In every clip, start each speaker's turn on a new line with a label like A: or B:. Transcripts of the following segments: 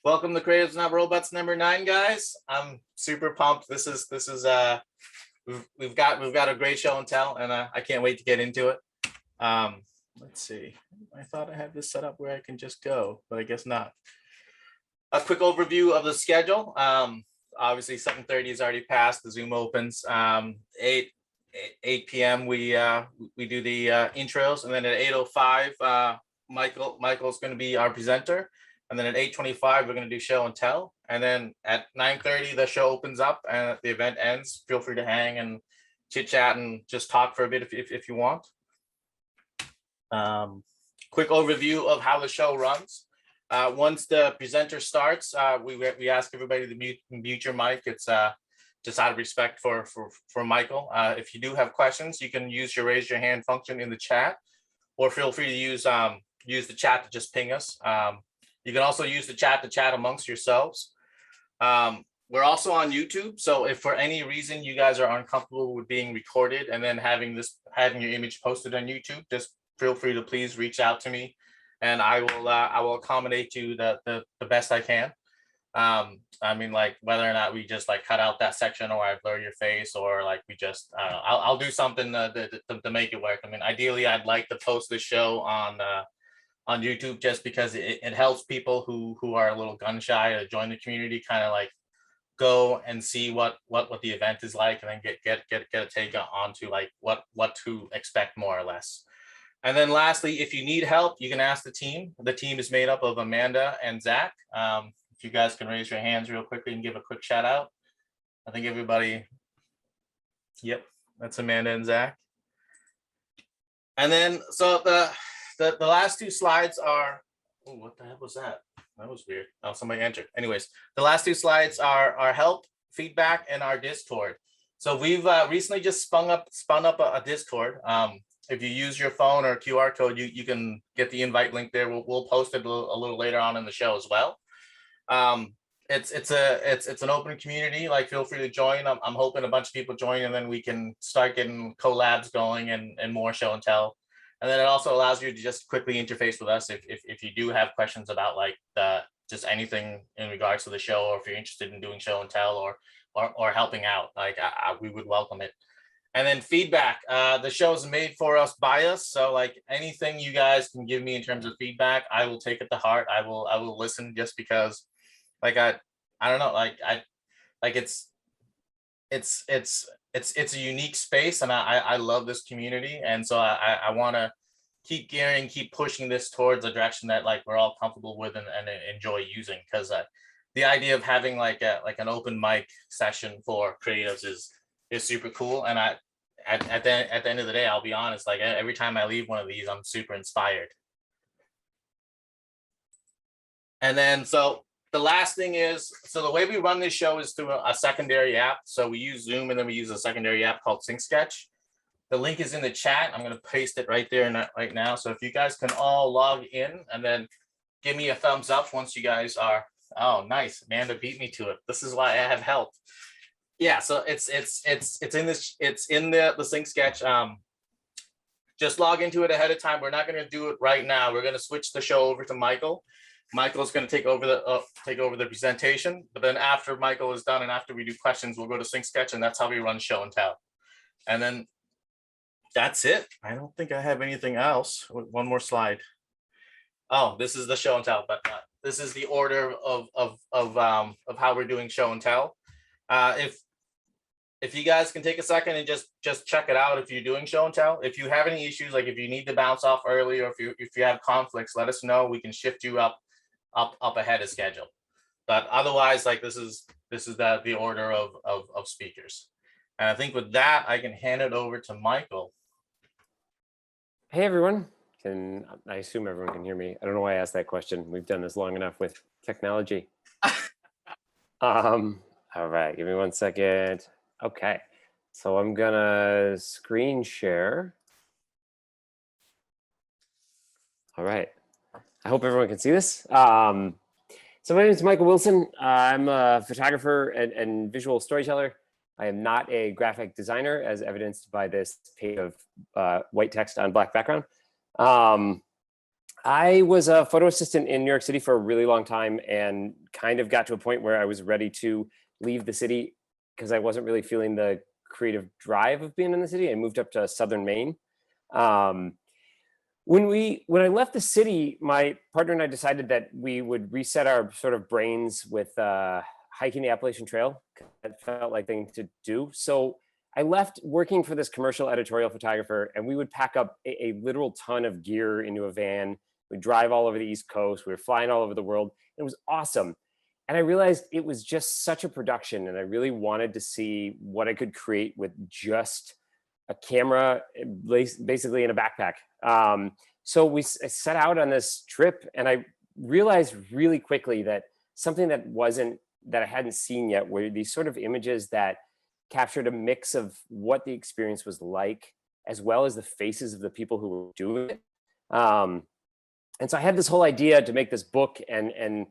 A: Welcome to Creatives Not Robots number 9, guys. I'm super pumped. We've got a great show and tell, and I can't wait to get into it. Let's see. I thought I had this set up where I can just go, but I guess not. A quick overview of the schedule. Obviously 7:30 is already passed. The Zoom opens. 8 p.m. we do the intros, and then at 8:05 Michael's going to be our presenter. And then at 8:25, we're going to do show and tell. And then at 9:30, the show opens up and the event ends. Feel free to hang and chit chat and just talk for a bit if you want. Quick overview of how the show runs. Once the presenter starts, we ask everybody to mute your mic. It's just out of respect for Michael. If you do have questions, you can use your raise your hand function in the chat, or feel free to use the chat to just ping us. You can also use the chat to chat amongst yourselves. We're also on YouTube, so if for any reason you guys are uncomfortable with being recorded and then having your image posted on YouTube, just feel free to please reach out to me, and I will accommodate you the best I can. I mean, like, whether or not we just like cut out that section, or I blur your face, or like we just I'll do something to make it work. I mean, ideally, I'd like to post the show on YouTube, just because it helps people who are a little gun shy to join the community kind of like go and see what the event is like, and then get a take onto like what to expect more or less. And then lastly, if you need help, you can ask the team. The team is made up of Amanda and Zach. If you guys can raise your hands real quickly and give a quick shout out. I think everybody, yep, that's Amanda and Zach. And then so the last two slides are, oh, what the heck was that? That was weird. Oh, somebody entered. Anyways, the last two slides are our help, feedback, and our Discord. So we've recently just spun up a Discord. If you use your phone or QR code, you can get the invite link there. We'll post it a little later on in the show as well. It's an open community. Like, feel free to join. I'm hoping a bunch of people join, and then we can start getting collabs going and more show and tell. And then it also allows you to just quickly interface with us if you do have questions about like just anything in regards to the show, or if you're interested in doing show and tell or helping out, like we would welcome it. And then feedback. The show is made for us by us, so like anything you guys can give me in terms of feedback, I will take it to heart. I will listen, just because like I don't know, like it's a unique space, and I love this community, and so I want to keep pushing this towards a direction that like we're all comfortable with and enjoy using, because the idea of having like an open mic session for creatives is super cool. And at the end of the day, I'll be honest, like every time I leave one of these, I'm super inspired. And then so the last thing is, so the way we run this show is through a secondary app. So we use Zoom, and then we use a secondary app called SyncSketch. The link is in the chat. I'm going to paste it right there right now. So if you guys can all log in and then give me a thumbs up once you guys are. Oh, nice. Amanda beat me to it. This is why I have help. Yeah, so it's in the SyncSketch. Just log into it ahead of time. We're not going to do it right now. We're going to switch the show over to Michael. Michael's going to take over the presentation, but then after Michael is done and after we do questions, we'll go to SyncSketch, and that's how we run show and tell. And then that's it. I don't think I have anything else. One more slide. Oh, this is the show and tell, but this is the order of how we're doing show and tell. If you guys can take a second and just check it out if you're doing show and tell. If you have any issues, like if you need to bounce off early, or if you have conflicts, let us know. We can shift you up ahead of schedule. But otherwise, like this is the order of speakers. And I think with that, I can hand it over to Michael.
B: Hey everyone, I assume everyone can hear me. I don't know why I asked that question. We've done this long enough with technology. All right, give me 1 second. Okay, so I'm gonna screen share. All right, I hope everyone can see this. So my name is Michael Wilson. I'm a photographer and visual storyteller. I am not a graphic designer, as evidenced by this page of white text on black background. I was a photo assistant in New York City for a really long time and kind of got to a point where I was ready to leave the city because I wasn't really feeling the creative drive of being in the city. I moved up to Southern Maine. Um, when I left the city, my partner and I decided that we would reset our sort of brains with hiking the Appalachian Trail. It felt like thing to do. So I left working for this commercial editorial photographer, and we would pack up a literal ton of gear into a van. We'd drive all over the East Coast. We were flying all over the world. It was awesome. And I realized it was just such a production, and I really wanted to see what I could create with just a camera, basically in a backpack. So I set out on this trip, and I realized really quickly that something that I hadn't seen yet were these sort of images that captured a mix of what the experience was like, as well as the faces of the people who were doing it. And so I had this whole idea to make this book, and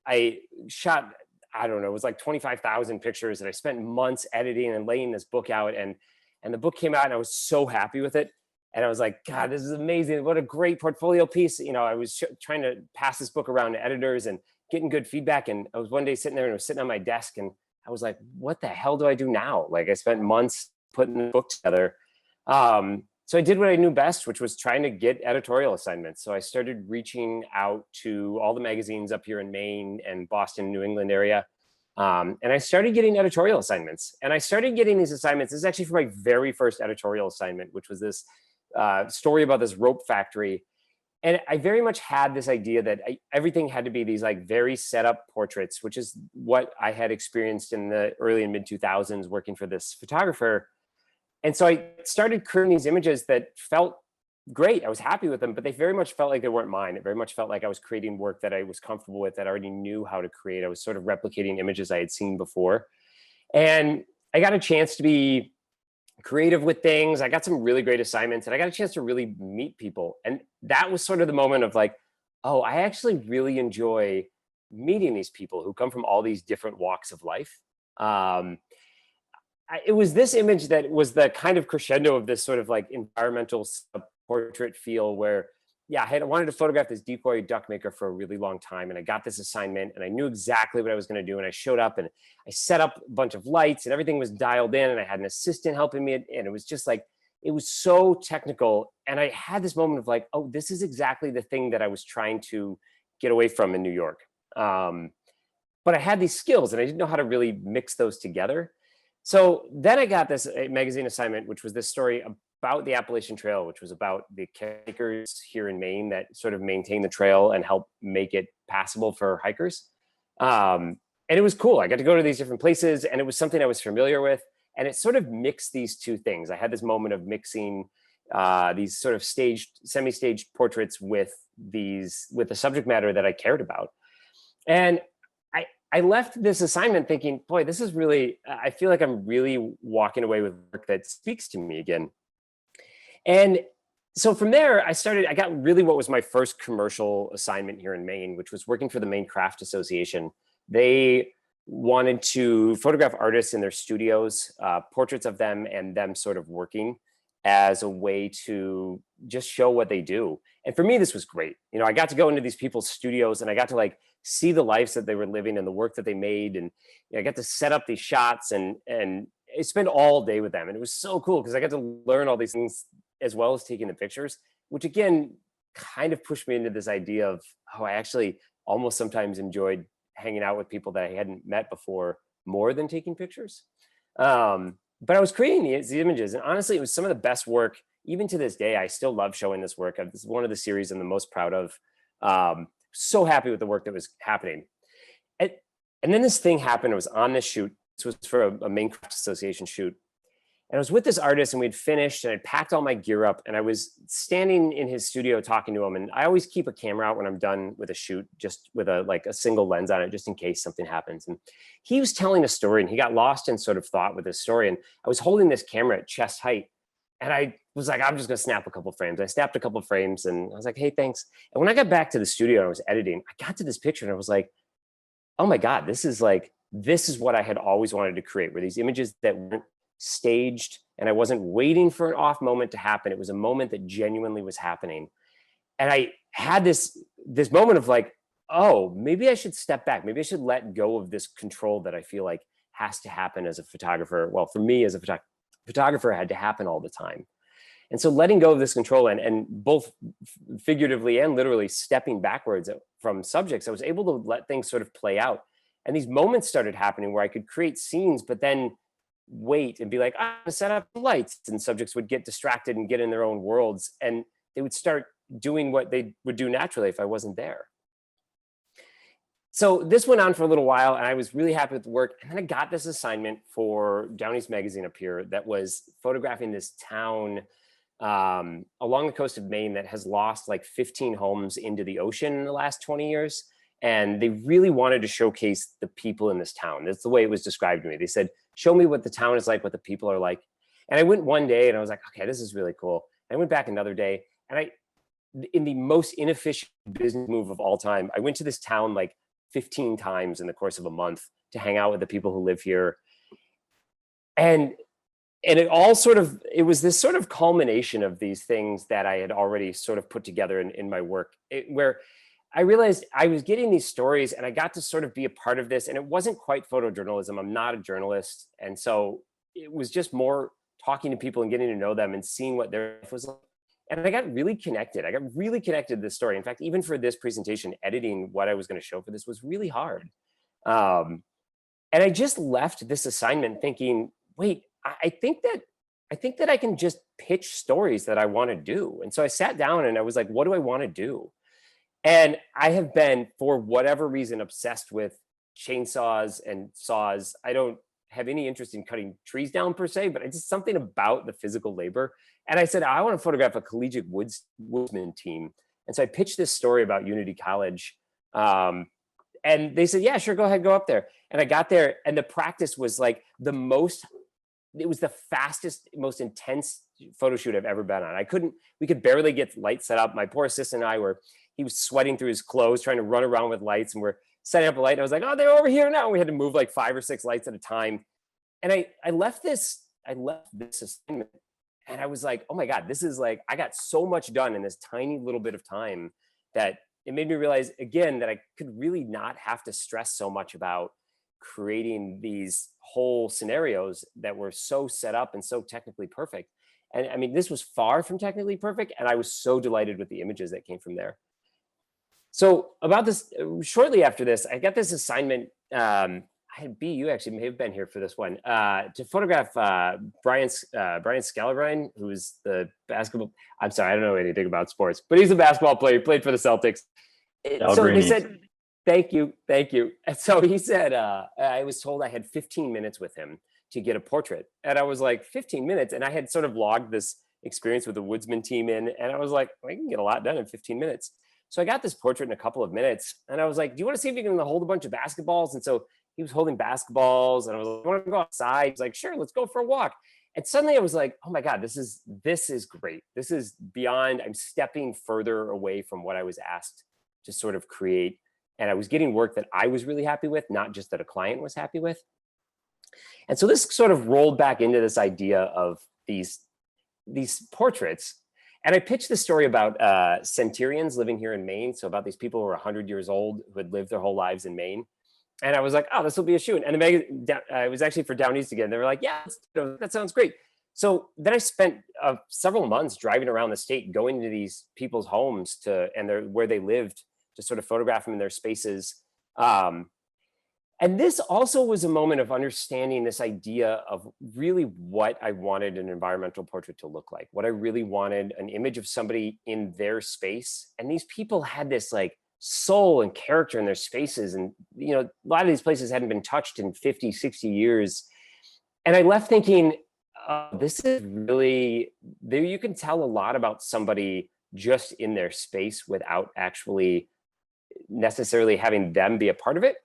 B: I shot, I don't know, it was like 25,000 pictures, and I spent months editing and laying this book out, and the book came out, and I was so happy with it. And I was like, God, this is amazing. What a great portfolio piece. You know, I was trying to pass this book around to editors and getting good feedback. And I was one day sitting there, and it was sitting on my desk, and I was like, what the hell do I do now? Like, I spent months putting the book together. So I did what I knew best, which was trying to get editorial assignments. So I started reaching out to all the magazines up here in Maine and Boston, New England area. And I started getting editorial assignments. And I started getting these assignments. This is actually for my very first editorial assignment, which was this story about this rope factory. And I very much had this idea that everything had to be these like very set up portraits, which is what I had experienced in the early and mid 2000s working for this photographer. And so I started creating these images that felt great. I was happy with them, but they very much felt like they weren't mine. It very much felt like I was creating work that I was comfortable with, that I already knew how to create. I was sort of replicating images I had seen before. And I got a chance to be creative with things. I got some really great assignments, and I got a chance to really meet people. And that was sort of the moment of like, oh, I actually really enjoy meeting these people who come from all these different walks of life. It was this image that was the kind of crescendo of this sort of like environmental portrait feel where, yeah, I wanted to photograph this decoy duck maker for a really long time. And I got this assignment, and I knew exactly what I was going to do. And I showed up, and I set up a bunch of lights, and everything was dialed in, and I had an assistant helping me. And it was just like, it was so technical. And I had this moment of like, oh, this is exactly the thing that I was trying to get away from in New York. But I had these skills, and I didn't know how to really mix those together. So then I got this magazine assignment, which was this story about the Appalachian Trail, which was about the caretakers here in Maine that sort of maintain the trail and help make it passable for hikers. And it was cool. I got to go to these different places, and it was something I was familiar with. And it sort of mixed these two things. I had this moment of mixing these sort of semi-staged portraits with the subject matter that I cared about. And I left this assignment thinking, boy, this is really, I feel like I'm really walking away with work that speaks to me again. And so from there, I got really what was my first commercial assignment here in Maine, which was working for the Maine Craft Association. They wanted to photograph artists in their studios, portraits of them and them sort of working as a way to just show what they do. And for me, this was great. You know, I got to go into these people's studios, and I got to like see the lives that they were living and the work that they made. And I got to set up these shots and I spent all day with them. And it was so cool because I got to learn all these things as well as taking the pictures, which again, kind of pushed me into this idea of, oh, I actually almost sometimes enjoyed hanging out with people that I hadn't met before more than taking pictures. But I was creating these images, and honestly, it was some of the best work. Even to this day, I still love showing this work. This is one of the series I'm the most proud of. So happy with the work that was happening. And then this thing happened. I was on this shoot. This was for a Maine Craft Association shoot. And I was with this artist, and we'd finished, and I'd packed all my gear up, and I was standing in his studio talking to him. And I always keep a camera out when I'm done with a shoot, just with a single lens on it, just in case something happens. And he was telling a story, and he got lost in sort of thought with his story. And I was holding this camera at chest height, and I was like, I'm just gonna snap a couple of frames. I snapped a couple of frames, and I was like, hey, thanks. And when I got back to the studio and I was editing, I got to this picture, and I was like, oh my God, this is what I had always wanted to create, were these images that weren't staged, and I wasn't waiting for an off moment to happen. It was a moment that genuinely was happening. And I had this moment of like, oh, maybe I should step back. Maybe I should let go of this control that I feel like has to happen as a photographer. Well, for me as a photographer, it had to happen all the time. And so letting go of this control and both figuratively and literally stepping backwards from subjects, I was able to let things sort of play out. And these moments started happening where I could create scenes, but then wait and be like, I'm gonna set up lights, and subjects would get distracted and get in their own worlds. And they would start doing what they would do naturally if I wasn't there. So this went on for a little while, and I was really happy with the work. And then I got this assignment for Down East Magazine up here that was photographing this town along the coast of Maine that has lost like 15 homes into the ocean in the last 20 years. And they really wanted to showcase the people in this town. That's the way it was described to me. They said, show me what the town is like, what the people are like. And I went one day and I was like, okay, this is really cool. I went back another day, and in the most inefficient business move of all time, I went to this town like 15 times in the course of a month to hang out with the people who live here. And it all sort of, it was this sort of culmination of these things that I had already sort of put together in my work, where I realized I was getting these stories and I got to sort of be a part of this. And it wasn't quite photojournalism. I'm not a journalist. And so it was just more talking to people and getting to know them and seeing what their life was like. And I got really connected. I got really connected to this story. In fact, even for this presentation, editing what I was going to show for this was really hard. And I just left this assignment thinking, wait, I think that I can just pitch stories that I want to do. And so I sat down and I was like, what do I want to do? And I have been, for whatever reason, obsessed with chainsaws and saws. I don't have any interest in cutting trees down per se, but it's just something about the physical labor. And I said, I want to photograph a collegiate woodsman team. And so I pitched this story about Unity College. And they said, yeah, sure, go ahead, go up there. And I got there, and the practice was like it was the fastest, most intense photo shoot I've ever been on. We could barely get lights set up. My poor assistant and I he was sweating through his clothes trying to run around with lights, and we're setting up a light. And I was like, oh, they're over here now. We had to move like 5 or 6 lights at a time. And I left this assignment, and I was like, oh my God, this is like, I got so much done in this tiny little bit of time that it made me realize again that I could really not have to stress so much about creating these whole scenarios that were so set up and so technically perfect. And I mean, this was far from technically perfect, and I was so delighted with the images that came from there. So about this, shortly after this, I got this assignment. You actually may have been here for this one, to photograph Brian Scalabrine, who's the basketball. I'm sorry, I don't know anything about sports, but he's a basketball player. He played for the Celtics. So they said, thank you. And so he said, I was told I had 15 minutes with him to get a portrait. And I was like, 15 minutes? And I had sort of logged this experience with the Woodsman team in, and I was like, I can get a lot done in 15 minutes. So I got this portrait in a couple of minutes, and I was like, do you want to see if you can hold a bunch of basketballs? And so he was holding basketballs, and I was like, I want to go outside. He's like, sure, let's go for a walk. And suddenly I was like, oh my God, this is great. This is beyond, I'm stepping further away from what I was asked to sort of create. And I was getting work that I was really happy with, not just that a client was happy with. And so this sort of rolled back into this idea of these portraits. And I pitched this story about centurions living here in Maine. So about these people who were 100 years old who had lived their whole lives in Maine. And I was like, oh, this will be a shoot. And it was actually for Down East again. They were like, yeah, that sounds great. So then I spent several months driving around the state, going to these people's homes where they lived, to sort of photograph them in their spaces. And this also was a moment of understanding this idea of really what I wanted an environmental portrait to look like, what I really wanted, an image of somebody in their space. And these people had this like soul and character in their spaces. And, a lot of these places hadn't been touched in 50, 60 years. And I left thinking, this is really, there you can tell a lot about somebody just in their space without actually necessarily having them be a part of it.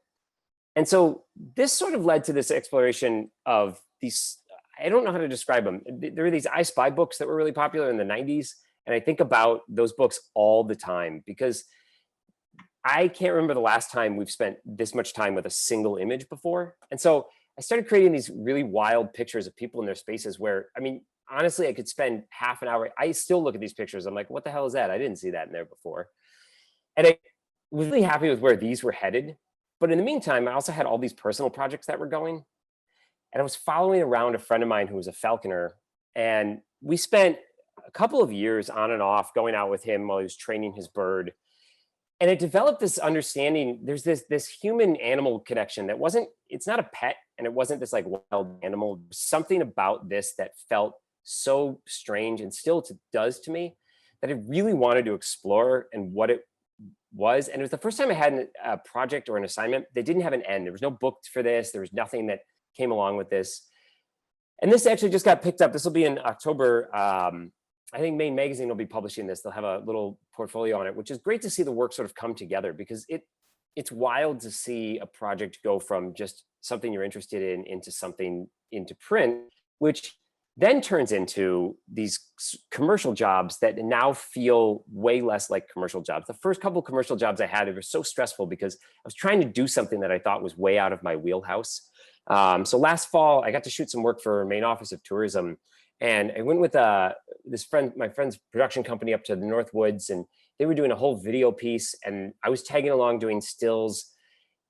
B: And so this sort of led to this exploration of these, I don't know how to describe them. There were these I Spy books that were really popular in the 90s. And I think about those books all the time, because I can't remember the last time we've spent this much time with a single image before. And so I started creating these really wild pictures of people in their spaces where, I mean, honestly, I could spend half an hour. I still look at these pictures. I'm like, what the hell is that? I didn't see that in there before. And I was really happy with where these were headed. But in the meantime, I also had all these personal projects that were going. And I was following around a friend of mine who was a falconer. And we spent a couple of years on and off going out with him while he was training his bird. And it developed this understanding. There's this human animal connection that it's not a pet, and it wasn't this like wild animal. Something about this that felt so strange and still does to me, that I really wanted to explore and what it was. And it was the first time I had a project or an assignment that didn't have an end. There was no book for this. There was nothing that came along with this. And this actually just got picked up. This will be in October. I think Maine Magazine will be publishing this. They'll have a little portfolio on it, which is great to see the work sort of come together, because it's wild to see a project go from just something you're interested in into print, which then turns into these commercial jobs that now feel way less like commercial jobs. The first couple of commercial jobs I had, it was so stressful because I was trying to do something that I thought was way out of my wheelhouse. So last fall, I got to shoot some work for Maine Office of Tourism. And I went with my friend's production company up to the North Woods, and they were doing a whole video piece, and I was tagging along doing stills.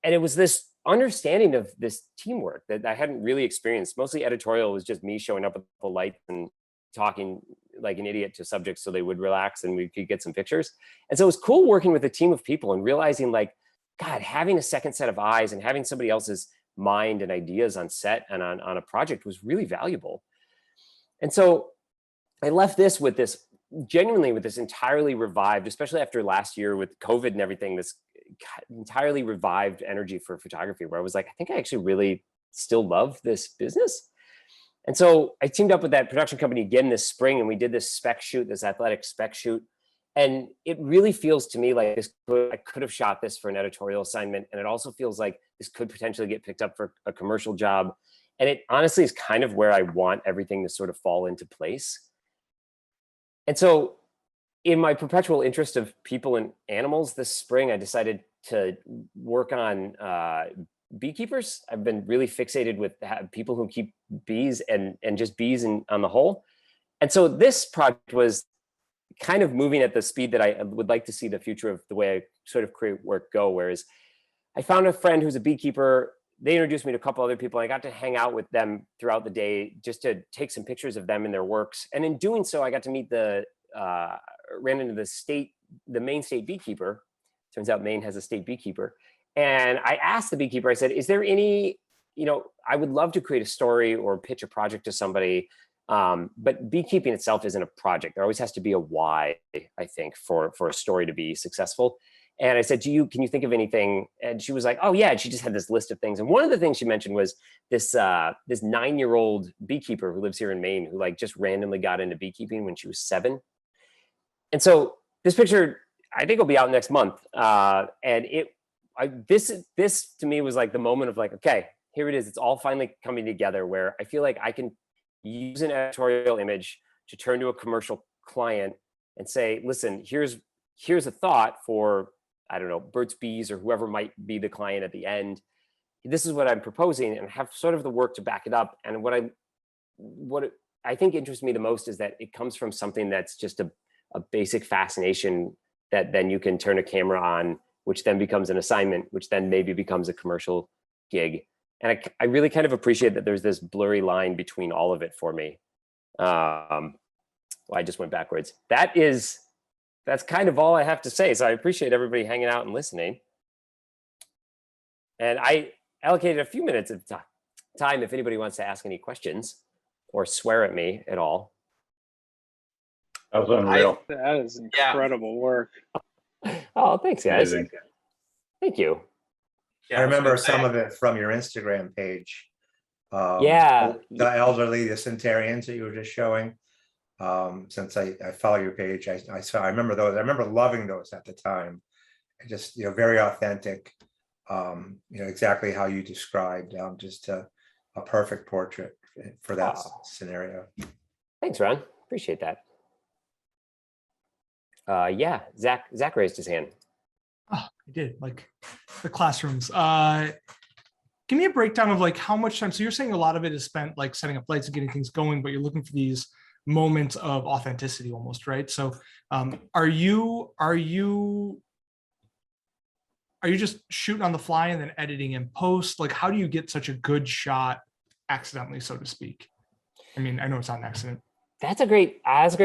B: And it was this understanding of this teamwork that I hadn't really experienced. Mostly editorial was just me showing up with the lights and talking like an idiot to subjects so they would relax and we could get some pictures. And so it was cool working with a team of people and realizing, like, God, having a second set of eyes and having somebody else's mind and ideas on set and on a project was really valuable. And so I left this with this entirely revived, especially after last year with COVID and everything, this entirely revived energy for photography, where I was like, I think I actually really still love this business. And so I teamed up with that production company again this spring, and we did this athletic spec shoot. And it really feels to me like I could have shot this for an editorial assignment. And it also feels like this could potentially get picked up for a commercial job. And it honestly is kind of where I want everything to sort of fall into place. And so in my perpetual interest of people and animals, this spring, I decided to work on beekeepers. I've been really fixated with people who keep bees and just bees on the whole. And so this project was kind of moving at the speed that I would like to see the future of the way I sort of create work go. Whereas I found a friend who's a beekeeper. They introduced me to a couple other people. I got to hang out with them throughout the day just to take some pictures of them and their works. And in doing so, I got to meet ran into the Maine state beekeeper. Turns out Maine has a state beekeeper. And I asked the beekeeper, I said, is there any, I would love to create a story or pitch a project to somebody, but beekeeping itself isn't a project. There always has to be a why, I think, for a story to be successful. And I said, can you think of anything? And she was like, oh yeah. And she just had this list of things. And one of the things she mentioned was this 9-year-old beekeeper who lives here in Maine, who like just randomly got into beekeeping when she was 7. And so this picture, I think, will be out next month. And this to me was like the moment of like, okay, here it is. It's all finally coming together, where I feel like I can use an editorial image to turn to a commercial client and say, listen, here's a thought for, I don't know, Burt's Bees or whoever might be the client at the end. This is what I'm proposing, and have sort of the work to back it up. And what I think interests me the most is that it comes from something that's just a basic fascination that then you can turn a camera on, which then becomes an assignment, which then maybe becomes a commercial gig. And I really kind of appreciate that there's this blurry line between all of it for me. Well, I just went backwards. That's kind of all I have to say. So I appreciate everybody hanging out and listening. And I allocated a few minutes of time if anybody wants to ask any questions or swear at me at all.
C: That was unreal.
D: That is incredible work.
B: Oh, thanks, guys.
C: Amazing.
B: Thank you.
A: Yeah,
E: I remember some of it from your Instagram page.
B: Yeah.
E: The elderly, the centenarians that you were just showing. Since I follow your page, I remember those. I remember loving those at the time. Just very authentic. Exactly how you described. Just a perfect portrait for that scenario.
B: Thanks, Ron. Appreciate that. Yeah, Zach raised his hand.
F: Oh, I did, like the classrooms. Give me a breakdown of like how much time. So you're saying a lot of it is spent like setting up lights and getting things going, but you're looking for these moments of authenticity almost, right? So are you just shooting on the fly and then editing in post? Like, how do you get such a good shot accidentally, so to speak? I mean, I know it's not an accident.
B: That's a great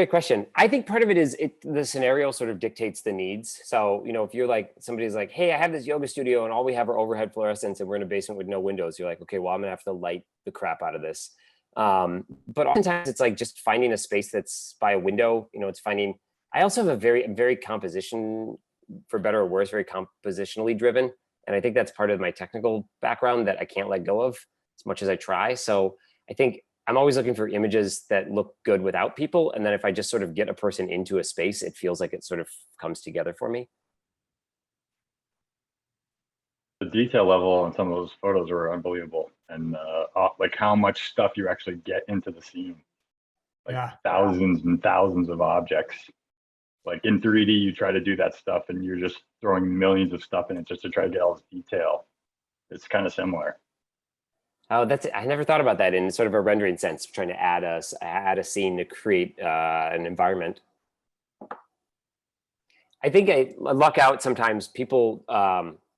B: question. I think part of it is the scenario sort of dictates the needs. So, you know, if you're like, somebody's like, hey, I have this yoga studio and all we have are overhead fluorescents and we're in a basement with no windows. You're like, okay, well, I'm gonna have to light the crap out of this. But oftentimes it's like just finding a space that's by a window, you know, it's finding, I also have a very composition, for better or worse, very compositionally driven. And I think that's part of my technical background that I can't let go of as much as I try. So I think I'm always looking for images that look good without people. And then if I just sort of get a person into a space, it feels like it sort of comes together for me.
C: The detail level on some of those photos were unbelievable. And like how much stuff you actually get into the scene. Like thousands and thousands of objects. Like in 3D, you try to do that stuff and you're just throwing millions of stuff in it just to try to get all this detail. It's kind of similar.
B: Oh, that's, I never thought about that in sort of a rendering sense, trying to add a scene to create an environment. I think I luck out sometimes. People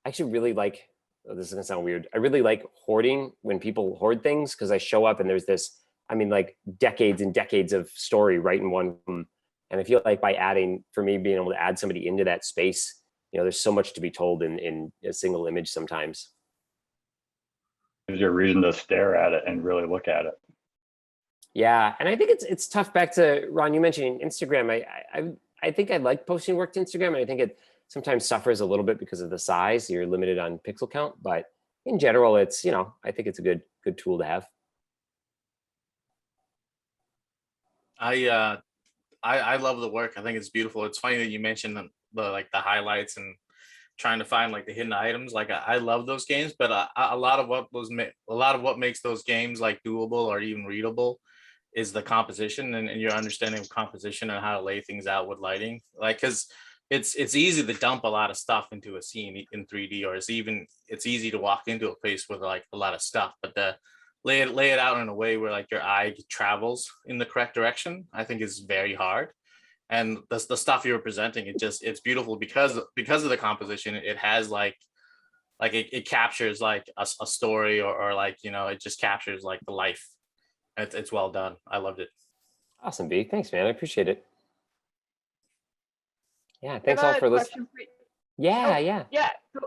B: actually really like, oh, this is gonna sound weird. I really like hoarding when people hoard things, because I show up and there's this, I mean, like decades and decades of story right in one room. And I feel like by adding, for me, being able to add somebody into that space, you know, there's so much to be told in a single image sometimes.
C: Gives you a reason to stare at it and really look at it.
B: Yeah, and I think it's tough. Back to Ron, you mentioning Instagram. I think I like posting work to Instagram, and I think it sometimes suffers a little bit because of the size. You're limited on pixel count, but in general, it's, you know, I think it's a good tool to have.
A: I love the work. I think it's beautiful. It's funny that you mentioned the highlights and trying to find like the hidden items. Like I love those games, but a lot of what makes those games like doable or even readable is the composition and your understanding of composition and how to lay things out with lighting. Like, because it's easy to dump a lot of stuff into a scene in 3D, or it's easy to walk into a place with like a lot of stuff, but the lay it out in a way where like your eye travels in the correct direction, I think is very hard. And the stuff you were presenting, it's beautiful because of the composition. It has like it captures like a story, or like, you know, it just captures like the life. It's well done. I loved it.
B: Awesome, B. Thanks, man. I appreciate it. Yeah, thanks all for listening. Yeah.
G: So,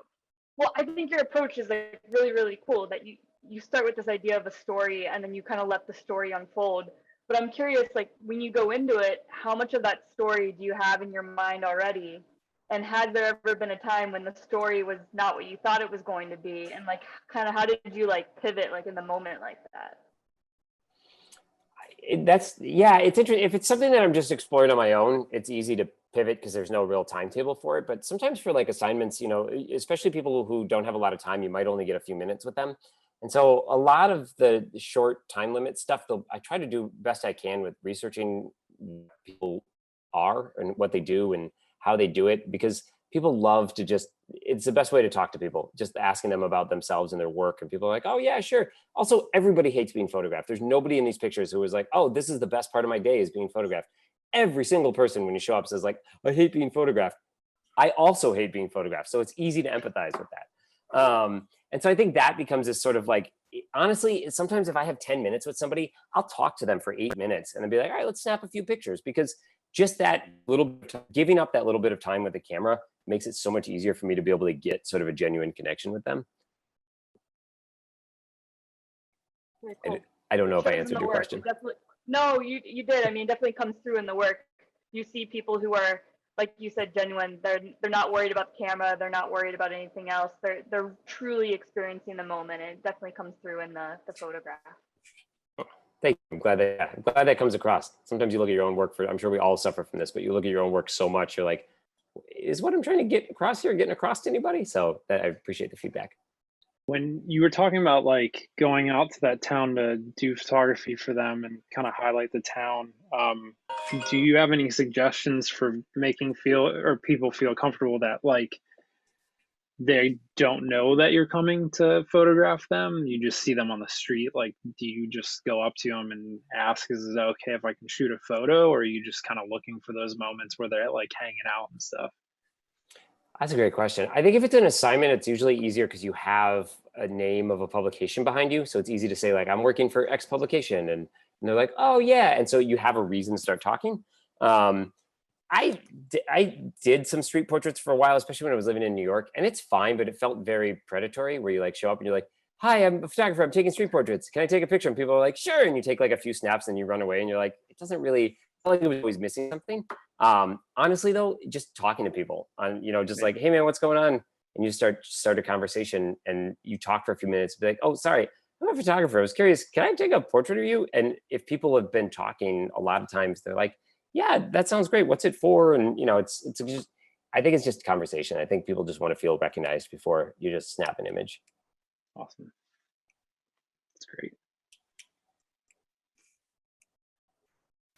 G: well, I think your approach is like really cool, that you start with this idea of a story and then you kind of let the story unfold. But I'm curious, like when you go into it, how much of that story do you have in your mind already? And has there ever been a time when the story was not what you thought it was going to be? And like, kind of how did you like pivot like in the moment like that?
B: It's interesting. If it's something that I'm just exploring on my own, it's easy to pivot because there's no real timetable for it. But sometimes for like assignments, you know, especially people who don't have a lot of time, you might only get a few minutes with them. And so a lot of the short time limit stuff, I try to do best I can with researching what people are and what they do and how they do it, because people love to just, it's the best way to talk to people, just asking them about themselves and their work. And people are like, oh yeah, sure. Also, everybody hates being photographed. There's nobody in these pictures who is like, oh, this is the best part of my day is being photographed. Every single person when you show up says like, I hate being photographed. I also hate being photographed. So it's easy to empathize with that. And so I think that becomes this sort of like, honestly, sometimes if I have 10 minutes with somebody, I'll talk to them for 8 minutes and then be like, all right, let's snap a few pictures, because just that giving up that little bit of time with the camera makes it so much easier for me to be able to get sort of a genuine connection with them.
G: Very cool.
B: I don't know if I answered your question.
G: No, you did. I mean, it definitely comes through in the work. You see people who are, like you said, genuine. They're not worried about the camera. They're not worried about anything else. They're truly experiencing the moment. And it definitely comes through in the photograph.
B: Thank you. I'm glad that comes across. Sometimes you look at your own work I'm sure we all suffer from this, but you look at your own work so much, you're like, is what I'm trying to get across here getting across to anybody? So I appreciate the feedback.
D: When you were talking about like going out to that town to do photography for them and kind of highlight the town, do you have any suggestions for making people feel comfortable that like they don't know that you're coming to photograph them? You just see them on the street. Like, do you just go up to them and ask, is it okay if I can shoot a photo? Or are you just kind of looking for those moments where they're like hanging out and stuff?
B: That's a great question. I think if it's an assignment, it's usually easier because you have a name of a publication behind you. So it's easy to say like, I'm working for X publication. And they're like, oh yeah. And so you have a reason to start talking. I did some street portraits for a while, especially when I was living in New York, and it's fine, but it felt very predatory where you like show up and you're like, hi, I'm a photographer, I'm taking street portraits. Can I take a picture? And people are like, sure. And you take like a few snaps and you run away and you're like, it doesn't really, I feel like it was always missing something. Honestly though, just talking to people on, just like, hey man, what's going on? And you start a conversation and you talk for a few minutes, be like, oh, sorry, I'm a photographer. I was curious, can I take a portrait of you? And if people have been talking a lot of times, they're like, yeah, that sounds great. What's it for? And it's just, I think it's just conversation. I think people just want to feel recognized before you just snap an image.
D: Awesome. That's great.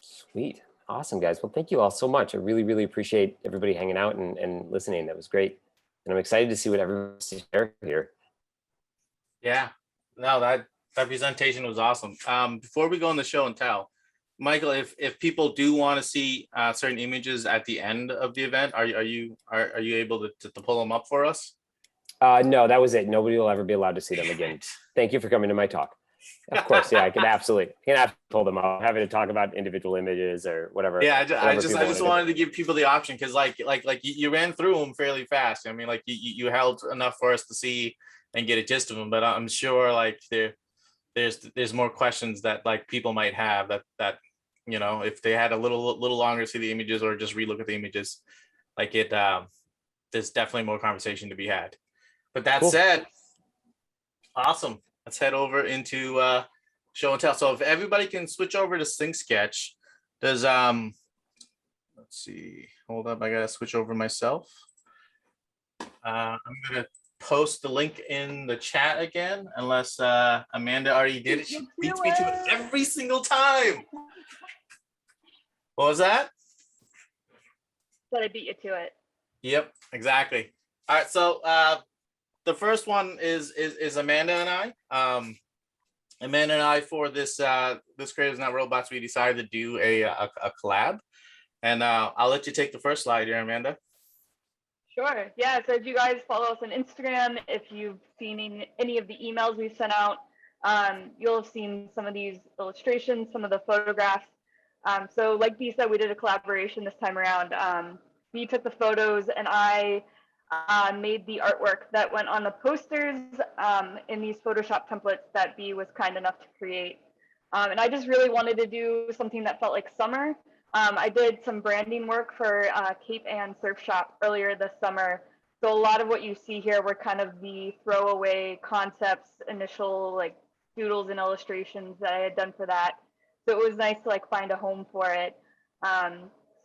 B: Sweet. Awesome, guys. Well, thank you all so much. I really, really appreciate everybody hanging out and listening. That was great. And I'm excited to see what everyone has to share here.
A: Yeah, no, that presentation was awesome. Before we go on the show and tell, Michael, if people do want to see certain images at the end of the event, are you able to pull them up for us?
B: No, that was it. Nobody will ever be allowed to see them again. Thank you for coming to my talk. Of course, yeah, I can absolutely pull them up. I'm happy to talk about individual images or whatever.
A: Yeah, I just wanted to give people the option because like you ran through them fairly fast. I mean, like you held enough for us to see and get a gist of them, but I'm sure like there's more questions that like people might have that if they had a little longer to see the images or just relook at the images, like there's definitely more conversation to be had. But that said, awesome. Let's head over into show and tell. So if everybody can switch over to Sync Sketch, does let's see, hold up, I gotta switch over myself. I'm gonna post the link in the chat again, unless Amanda already did it. She beats me to it every single time. What was that?
G: That I beat you to it.
A: Yep, exactly. All right, so the first one is Amanda and I. Amanda and I, for this Creatives Not Robots, we decided to do a collab, and I'll let you take the first slide here, Amanda.
G: Sure. Yeah. So if you guys follow us on Instagram, if you've seen any of the emails we sent out, you'll have seen some of these illustrations, some of the photographs. So like Dee said, we did a collaboration this time around. Bea took the photos and I made the artwork that went on the posters in these Photoshop templates that Bea was kind enough to create. And I just really wanted to do something that felt like summer. I did some branding work for Cape Ann Surf Shop earlier this summer. So a lot of what you see here were kind of the throwaway concepts, initial like doodles and illustrations that I had done for that. So it was nice to like find a home for it.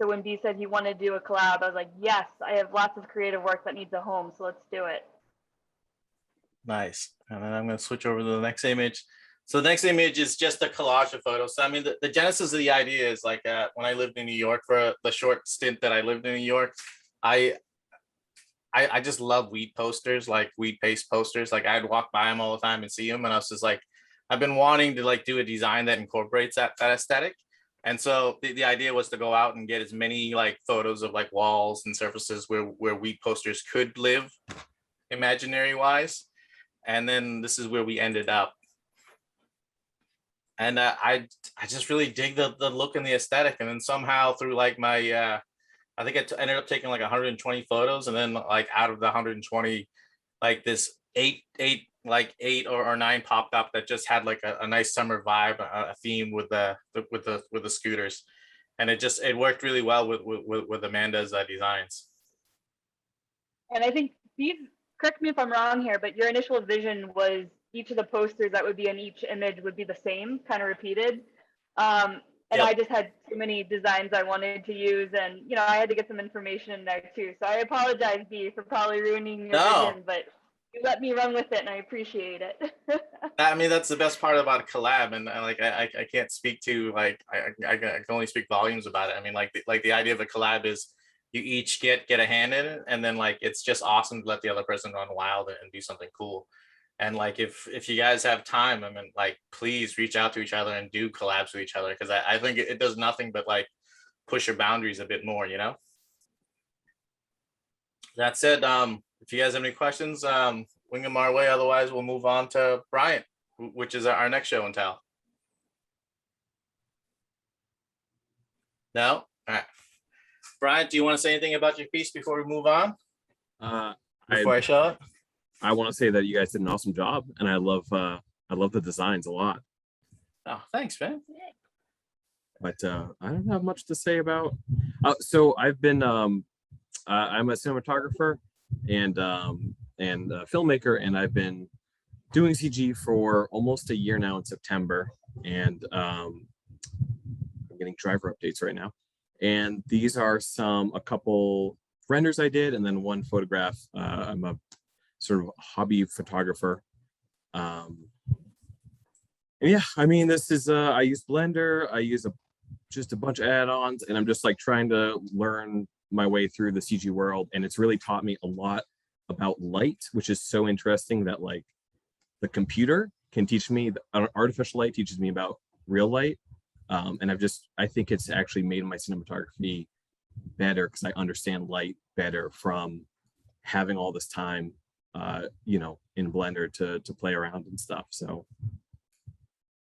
G: So when Bea said he wanted to do a collab, I was like, yes, I have lots of creative work that needs a home, so let's do it.
A: Nice. And then I'm going to switch over to the next image. So the next image is just a collage of photos. So I mean, the genesis of the idea is like when I lived in New York for the short stint that I lived in New York, I just love weed posters, like weed paste posters. Like I'd walk by them all the time and see them, and I was just like, I've been wanting to like do a design that incorporates that aesthetic. And so the idea was to go out and get as many like photos of like walls and surfaces where weed posters could live, imaginary wise. And then this is where we ended up. And I just really dig the look and the aesthetic. And then somehow through like my, I think I ended up taking like 120 photos. And then like out of the 120, like this eight or nine popped up that just had like a nice summer vibe, a theme with the scooters. And it worked really well with Amanda's designs. And
G: I think these, correct me if I'm wrong here, but your initial vision was each of the posters that would be in each image would be the same, kind of repeated. And yep. I just had too many designs I wanted to use, and I had to get some information in there too. So I apologize, Bea, for probably ruining your vision, but you let me run with it, and I appreciate it.
A: I mean, that's the best part about a collab, and like I can't speak to like I can only speak volumes about it. I mean, like the idea of a collab is you each get a hand in it, and then like it's just awesome to let the other person run wild and do something cool. And like if you guys have time, I mean, like please reach out to each other and do collabs with each other, because I think it does nothing but like push your boundaries a bit more, you know. That said, if you guys have any questions, wing them our way. Otherwise, we'll move on to Brian, which is our next show and tell. No? All right. Brian, do you want to say anything about your piece before we move on? Before I show it?
H: I want to say that you guys did an awesome job, and I love the designs a lot.
A: Oh, thanks, man.
H: But I don't have much to say about. So I've been I'm a cinematographer and a filmmaker, and I've been doing CG for almost a year now in September, and I'm getting driver updates right now. And these are a couple renders I did, and then one photograph. I'm a sort of hobby photographer. And yeah, I mean, this is I use Blender. I use just a bunch of add-ons, and I'm just like trying to learn my way through the CG world. And it's really taught me a lot about light, which is so interesting that like the computer can teach me, artificial light teaches me about real light. And I think it's actually made my cinematography better because I understand light better from having all this time, in Blender to play around and stuff. So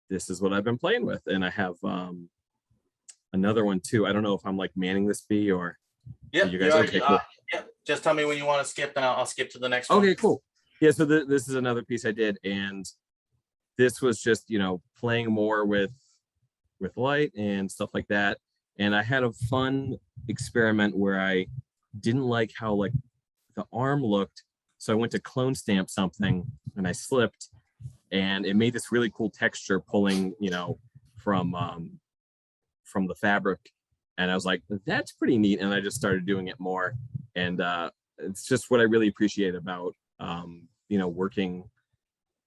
H: this is what I've been playing with. And I have another one too. I don't know if I'm like manning this bee or you guys. Okay, cool.
A: Yeah, just tell me when you want to skip, and I'll skip to the next one.
H: Okay, cool. Yeah, so this is another piece I did, and this was just playing more with light and stuff like that. And I had a fun experiment where I didn't like how like the arm looked, so I went to clone stamp something and I slipped, and it made this really cool texture pulling from the fabric. And I was like, that's pretty neat. And I just started doing it more. And it's just what I really appreciate about, working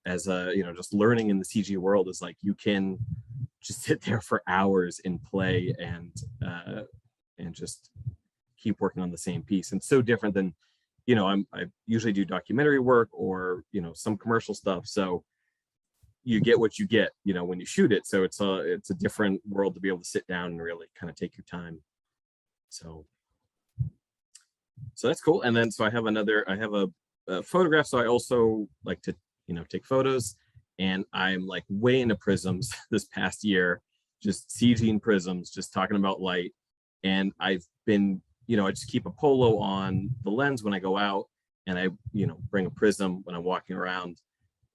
H: as just learning in the CG world is like, you can just sit there for hours and play and just keep working on the same piece. And so different than, I usually do documentary work or, some commercial stuff. So you get what you get, when you shoot it. So it's a different world to be able to sit down and really kind of take your time. So that's cool. And then, so I have a photograph. So I also like to, take photos, and I'm like way into prisms this past year, just CGing prisms, just talking about light. And I've been, I just keep a polo on the lens when I go out, and I, bring a prism when I'm walking around.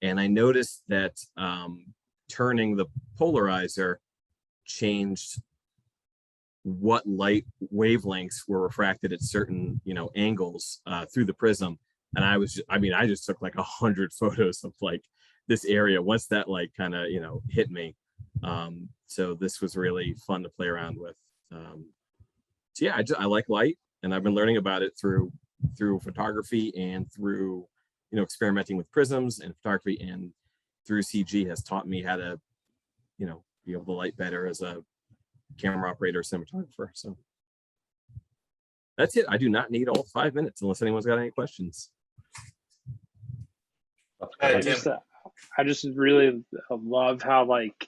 H: And I noticed that turning the polarizer changed what light wavelengths were refracted at certain, angles through the prism. And I just took like 100 photos of like this area once that like kind of, hit me. So this was really fun to play around with. So yeah, I like light, and I've been learning about it through photography and through, experimenting with prisms and photography, and through CG has taught me how to, be able to light better as a camera operator, cinematographer. So that's it. I do not need all 5 minutes unless anyone's got any questions.
D: I just really love how like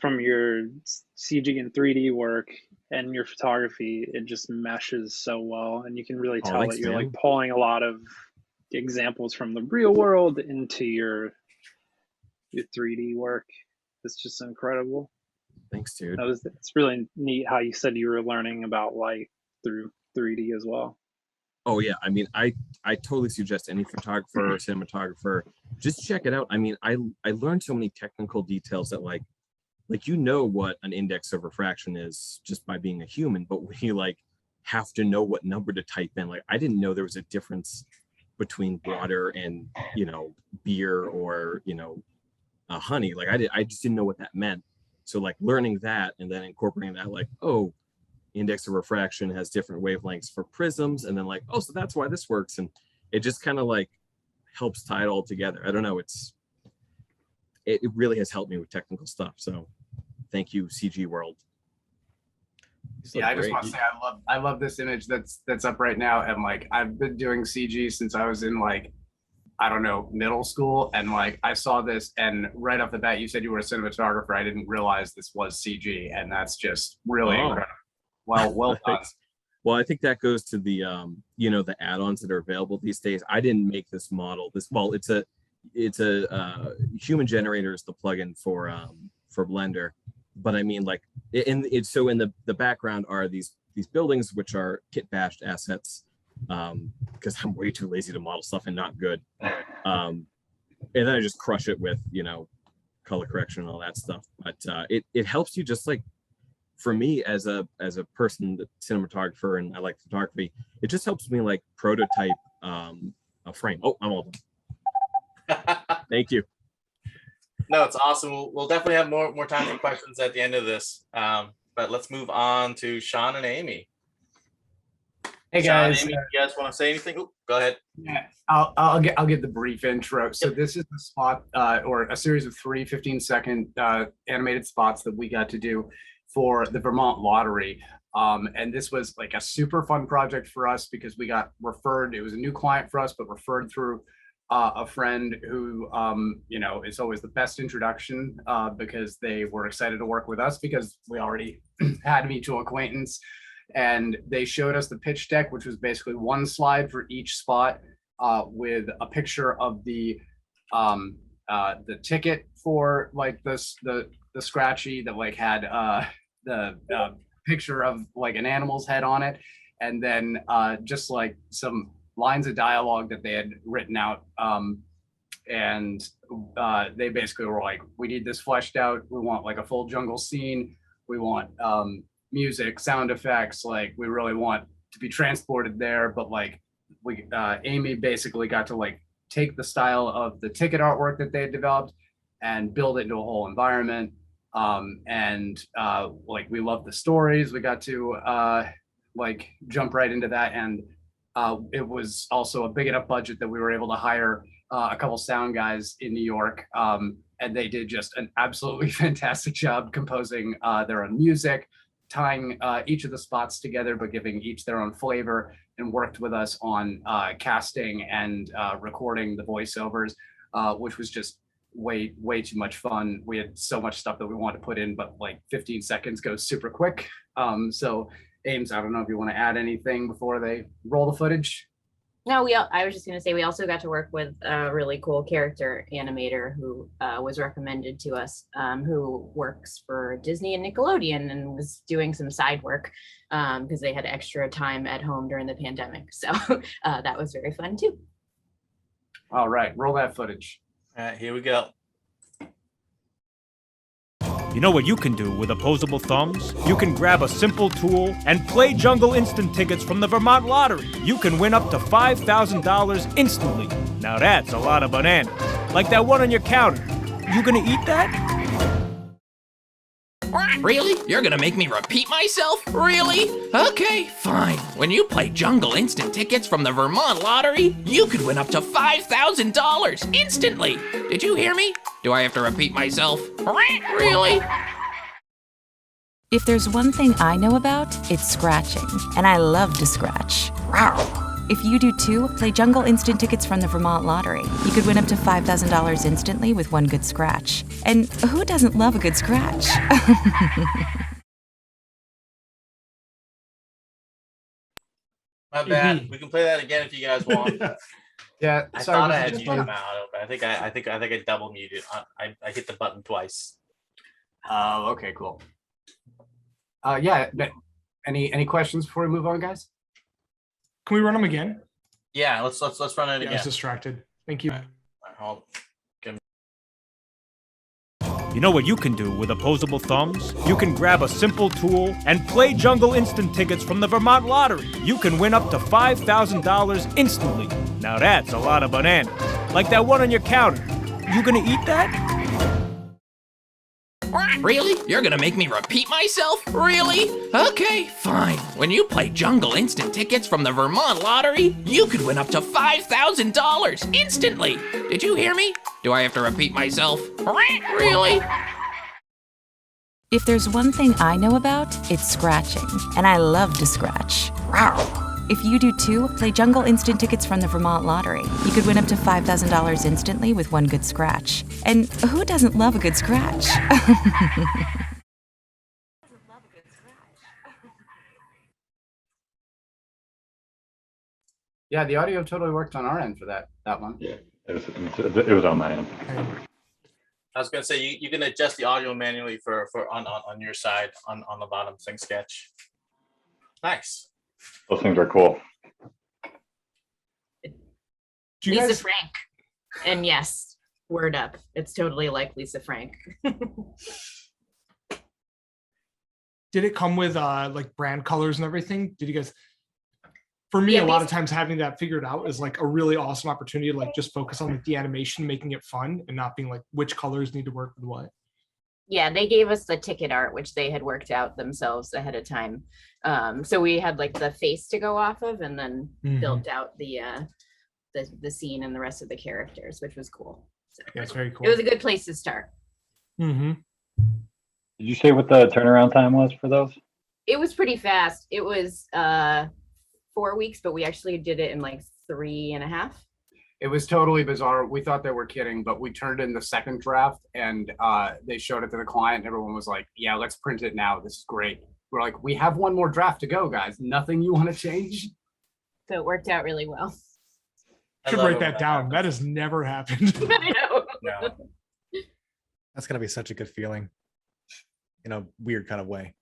D: from your CG and 3D work and your photography, it just meshes so well, and you can really tell that you're like pulling a lot of examples from the real world into your 3D work. It's just incredible.
H: Thanks, dude.
D: It's really neat how you said you were learning about light through 3D as well.
H: Oh yeah, I mean, I totally suggest any photographer or cinematographer just check it out. I mean, I learned so many technical details that like what an index of refraction is just by being a human, but when you like have to know what number to type in, like I didn't know there was a difference between water and beer or honey. Like I just didn't know what that meant. So like learning that and then incorporating that, like, oh, index of refraction has different wavelengths for prisms, and then like, oh, so that's why this works, and it just kind of like helps tie it all together. I don't know, it really has helped me with technical stuff. So thank you, CG world. look
I: I just
H: great.
I: want to say I love this image that's up right now, and like I've been doing CG since I was in like, I don't know, middle school, and like I saw this, and right off the bat you said you were a cinematographer. I didn't realize this was CG, and that's just really incredible. Well done.
H: Well, I think that goes to the the add-ons that are available these days. I didn't make this model. It's a human generator is the plugin for Blender, but I mean, like, in the background are these buildings, which are kit bashed assets, because I'm way too lazy to model stuff and not good, and then I just crush it with color correction and all that stuff. But it helps you, just like, for me as a person, the cinematographer, and I like photography, it just helps me like prototype a frame. Oh, I'm all done. Thank you.
A: No, it's awesome. We'll definitely have more time for questions at the end of this. But let's move on to Sean and Amy.
I: Hey
A: Sean,
I: guys,
A: Amy, you guys want to say anything? Ooh, go ahead.
I: yeah, I'll give the brief intro. So this is the spot or a series of 3 15-second animated spots that we got to do for the Vermont Lottery. And this was like a super fun project for us because we got referred. It was a new client for us, but referred through a friend who, is always the best introduction because they were excited to work with us because we already had a mutual acquaintance. And they showed us the pitch deck, which was basically one slide for each spot with a picture of the ticket for like the scratchy that like had the picture of like an animal's head on it, and then just like some lines of dialogue that they had written out, and they basically were like, we need this fleshed out, we want like a full jungle scene, we want music, sound effects, like we really want to be transported there. But like Amy basically got to like take the style of the ticket artwork that they had developed and build it into a whole environment. Like we love the stories, we got to like jump right into that, and it was also a big enough budget that we were able to hire a couple sound guys in New York, and they did just an absolutely fantastic job composing their own music, tying each of the spots together but giving each their own flavor, and worked with us on casting and recording the voiceovers, which was just way too much fun. We had so much stuff that we wanted to put in, but like 15 seconds goes super quick. So Ames, I don't know if you want to add anything before they roll the footage.
J: No, I was just going to say we also got to work with a really cool character animator who was recommended to us, who works for Disney and Nickelodeon and was doing some side work because they had extra time at home during the pandemic. So that was very fun too.
I: All right, roll that footage.
A: All right, here we go.
K: You know what you can do with opposable thumbs? You can grab a simple tool and play Jungle Instant tickets from the Vermont Lottery. You can win up to $5,000 instantly. Now that's a lot of bananas. Like that one on your counter. You gonna eat that?
L: Really? You're gonna make me repeat myself? Really? Okay, fine. When you play Jungle Instant tickets from the Vermont Lottery, you could win up to $5,000 instantly. Did you hear me? Do I have to repeat myself? Really?
M: If there's one thing I know about, it's scratching, and I love to scratch. Rawr. If you do too, play Jungle Instant tickets from the Vermont Lottery. You could win up to $5,000 instantly with one good scratch. And who doesn't love a good scratch?
A: My bad. We can play that again if you guys want.
I: Yeah,
A: I
I: sorry,
A: thought I
I: this
A: had
I: is
A: muted
I: just
A: him out, but I think I double muted. I hit the button twice.
I: Okay, cool. Yeah, but any questions before we move on, guys?
F: Can we run them again?
A: Yeah, let's run it
F: Yeah, I
A: again.
F: was distracted. Thank you.
A: Hold.
K: You know what you can do with opposable thumbs? You can grab a simple tool and play Jungle Instant tickets from the Vermont Lottery. You can win up to $5,000 instantly. Now that's a lot of bananas. Like that one on your counter. You gonna eat that?
L: Really? You're gonna make me repeat myself? Really? Okay, fine. When you play Jungle Instant tickets from the Vermont Lottery, you could win up to $5,000 instantly. Did you hear me? Do I have to repeat myself? Really?
M: If there's one thing I know about, it's scratching, and I love to scratch. Rawr. If you do too, play Jungle Instant Tickets from the Vermont Lottery. You could win up to $5,000 instantly with one good scratch. And who doesn't love a good scratch?
I: Yeah, the audio totally worked on our end for that one.
C: Yeah, it was on my end.
A: I was gonna say you can adjust the audio manually for on your side on the bottom thing sketch. Nice.
C: Those things are cool.
F: Do you
J: Lisa
F: guys,
J: Frank. And yes, word up. It's totally like Lisa Frank.
F: did it come with like brand colors and everything? Did you guys? For me,
J: Yeah,
F: a lot of times having that figured out is like a really awesome opportunity to like just focus on like the animation, making it fun, and not being like which colors need to work with what.
J: Yeah, they gave us the ticket art, which they had worked out themselves ahead of time. So we had like the face to go off of, and then built out the scene and the rest of the characters, which was cool. So
F: Yeah, it's very cool.
J: it was a good place to start.
F: Mm-hmm.
C: Did you say what the turnaround time was for those?
J: It was pretty fast. It was 4 weeks, but we actually did it in like 3.5.
I: It was totally bizarre. We thought they were kidding, but we turned in the second draft and they showed it to the client. Everyone was like, yeah, let's print it now. This is great. We're like, we have one more draft to go, guys. Nothing you want to change?
J: So it worked out really well.
F: Should write that down. That has never happened.
J: I know.
A: No.
N: That's gonna be such a good feeling in a weird kind of way.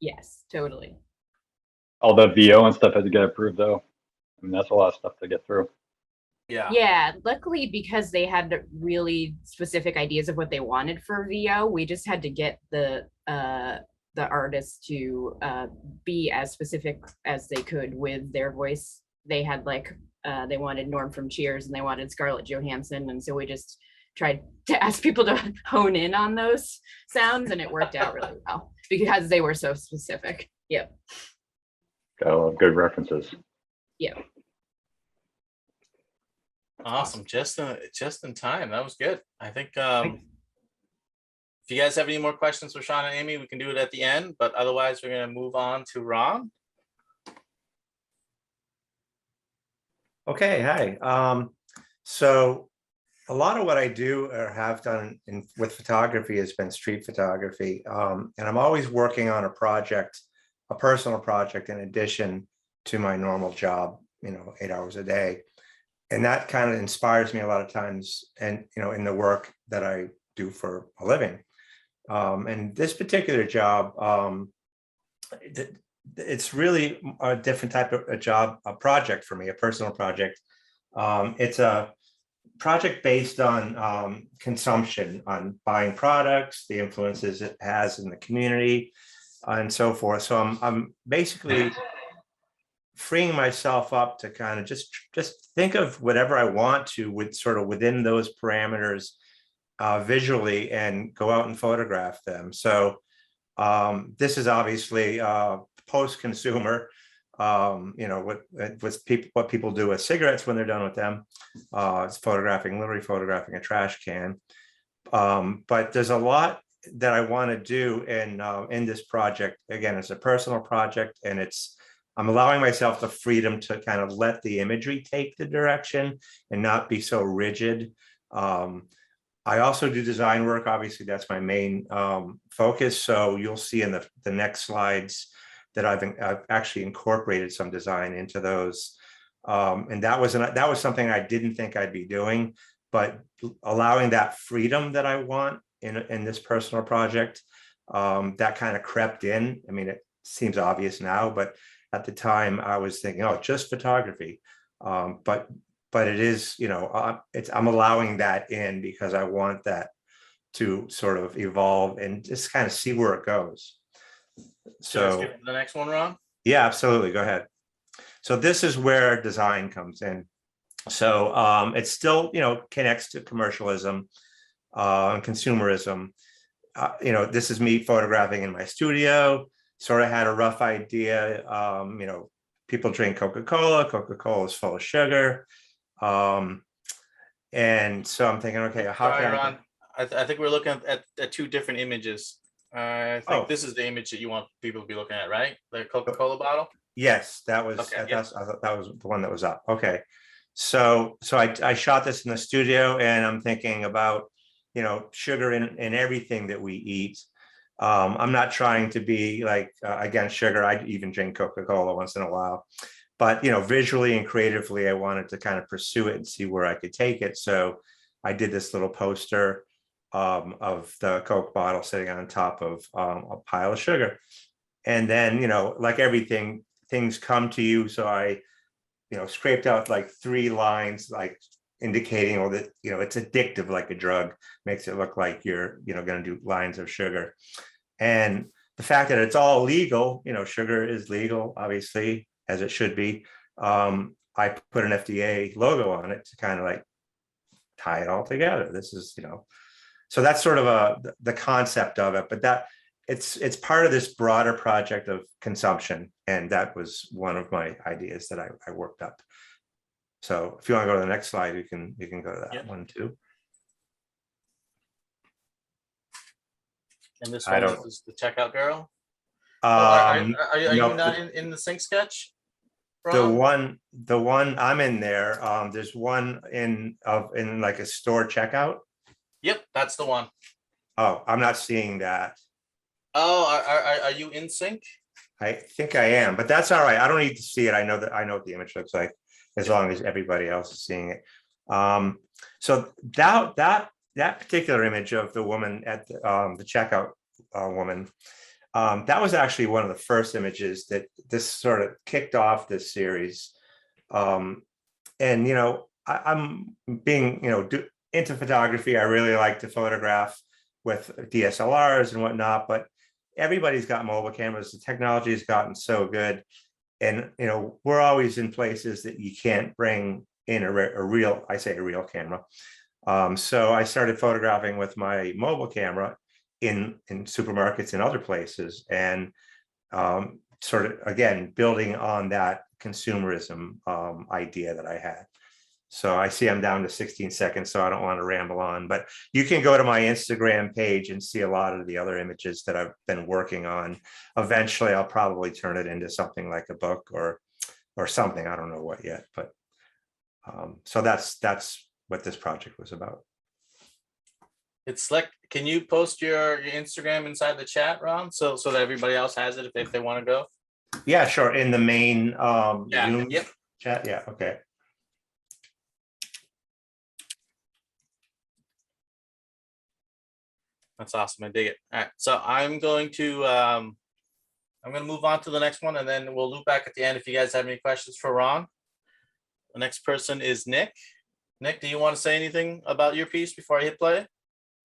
J: Yes, totally.
C: All the VO and stuff had to get approved though. I mean, that's a lot of stuff to get through.
J: Yeah, luckily because they had really specific ideas of what they wanted for VO, we just had to get the artists to be as specific as they could with their voice. They had like they wanted Norm from Cheers and they wanted Scarlett Johansson, and so we just tried to ask people to hone in on those sounds, and it worked out really well because they were so specific. Yep.
C: Got a lot of good references.
J: Yep.
A: Awesome. Just in time. That was good. I think if you guys have any more questions for Sean and Amy, we can do it at the end, but otherwise we're going to move on to Ron.
E: Okay, hi. So a lot of what I do or have done with photography has been street photography. And I'm always working on a project, a personal project in addition to my normal job, 8 hours a day. And that kind of inspires me a lot of times and, in the work that I do for a living. And this particular job, it's really a different type of a project for me, a personal project. It's a project based on consumption, on buying products, the influences it has in the community, and so forth. So I'm basically freeing myself up to kind of just think of whatever I want to with sort of within those parameters visually and go out and photograph them. So this is obviously post-consumer, what people do with cigarettes when they're done with them. It's literally photographing a trash can. But there's a lot that I want to do in this project. Again, it's a personal project, and I'm allowing myself the freedom to kind of let the imagery take the direction and not be so rigid. I also do design work. Obviously, that's my main focus. So you'll see in the next slides that I've actually incorporated some design into those. And that was something I didn't think I'd be doing, but allowing that freedom that I want in this personal project, that kind of crept in. I mean, it seems obvious now, but at the time I was thinking, oh, just photography. But it is, I'm allowing that in because I want that to sort of evolve and just kind of see where it goes. So
A: skip to the next one, Ron?
E: Yeah, absolutely. Go ahead. So this is where design comes in. So it still, connects to commercialism and consumerism. This is me photographing in my studio. Sort of had a rough idea. People drink Coca-Cola. Coca-Cola is full of sugar. And so I'm thinking, okay, how can
A: Ron, I think we're looking at two different images. I think
E: Oh.
A: this is the image that you want people to be looking at, right? The Coca-Cola bottle.
E: Yes, that was,
A: Okay,
E: I thought that was the one that was up. Okay. So I shot this in the studio, and I'm thinking about, sugar in everything that we eat. I'm not trying to be like against sugar. I even drink Coca-Cola once in a while, but visually and creatively, I wanted to kind of pursue it and see where I could take it. So I did this little poster of the Coke bottle sitting on top of a pile of sugar. And then, like everything, things come to you. So I, scraped out like 3 lines, like indicating all that, it's addictive like a drug, makes it look like you're, going to do lines of sugar. And the fact that it's all legal, sugar is legal, obviously, as it should be. I put an FDA logo on it to kind of like tie it all together. This is, so that's sort of the concept of it, but that it's part of this broader project of consumption. And that was one of my ideas that I worked up. So if you want to go to the next slide, you can go to that one too.
A: And this
E: I
A: one
E: don't-
A: is the checkout girl. Are you
E: no,
A: not in the sync sketch?
E: the
A: Ron?
E: one I'm in there, there's one in like a store checkout.
A: Yep, that's the one.
E: Oh, I'm not seeing that.
A: Oh, are you in sync?
E: I think I am, but that's all right. I don't need to see it. I know what the image looks like, as long as everybody else is seeing it. So that particular image of the woman at the checkout woman, that was actually one of the first images that this sort of kicked off this series. And I'm being into photography. I really like to photograph with DSLRs and whatnot, but everybody's got mobile cameras. The technology has gotten so good, and we're always in places that you can't bring in a real camera. So I started photographing with my mobile camera in supermarkets and other places, and sort of again building on that consumerism idea that I had. So I see I'm down to 16 seconds, so I don't want to ramble on, but you can go to my Instagram page and see a lot of the other images that I've been working on. Eventually, I'll probably turn it into something like a book or something. I don't know what yet, but so that's what this project was about.
A: It's slick. Can you post your Instagram inside the chat, Ron, so that everybody else has it if they want to go?
E: Yeah, sure. In the main Zoom chat. Yeah. Okay.
A: That's awesome. I dig it. All right. So I'm going to move on to the next one, and then we'll loop back at the end if you guys have any questions for Ron. The next person is Nick. Nick, do you want to say anything about your piece before I hit play?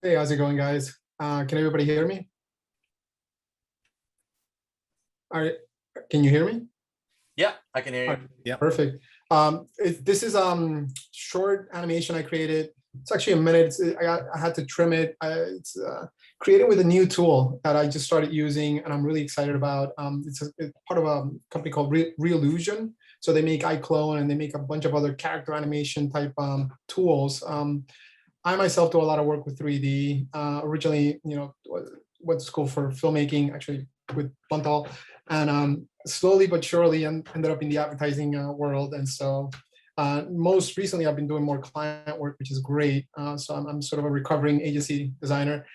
O: Hey, how's it going, guys? Can everybody hear me? All right. Can you hear me?
A: Yeah, I can hear you.
O: Yeah, perfect. This is short animation I created. It's actually a minute. I had to trim it. It's created with a new tool that I just started using, and I'm really excited about. It's part of a company called Reallusion. So they make iClone, and they make a bunch of other character animation type tools. I myself do a lot of work with 3D. Originally, went to school for filmmaking, actually with Buntal, and slowly but surely ended up in the advertising world. And so most recently, I've been doing more client work, which is great. So I'm sort of a recovering agency designer,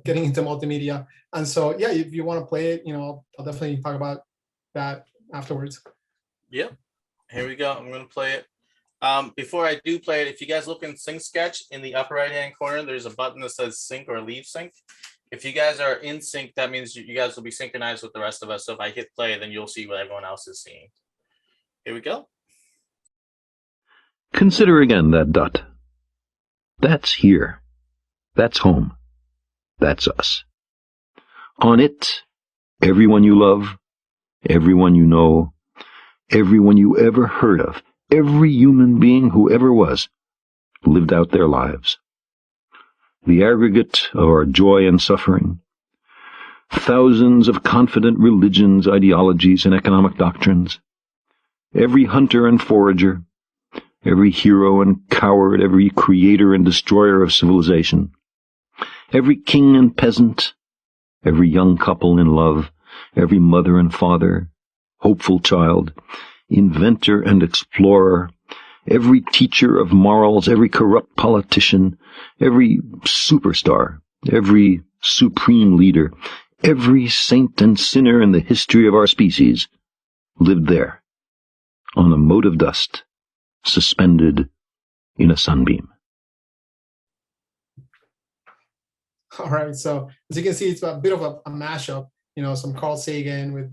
O: getting into multimedia. And so, yeah, if you want to play it, I'll definitely talk about that afterwards.
A: Yep. Here we go. I'm going to play it. Before I do play it, if you guys look in Sync Sketch in the upper right-hand corner, there's a button that says Sync or Leave Sync. If you guys are in sync, that means you guys will be synchronized with the rest of us. So if I hit play, then you'll see what everyone else is seeing. Here we go.
P: Consider again that dot. That's here. That's home. That's us. On it, everyone you love, everyone you know, everyone you ever heard of, every human being who ever was, lived out their lives. The aggregate of our joy and suffering, thousands of confident religions, ideologies, and economic doctrines, every hunter and forager, every hero and coward, every creator and destroyer of civilization, every king and peasant, every young couple in love, every mother and father, hopeful child, inventor and explorer, every teacher of morals, every corrupt politician, every superstar, every supreme leader, every saint and sinner in the history of our species lived there, on a mote of dust, suspended in a sunbeam.
O: All right, so as you can see, it's a bit of a mashup, some Carl Sagan with,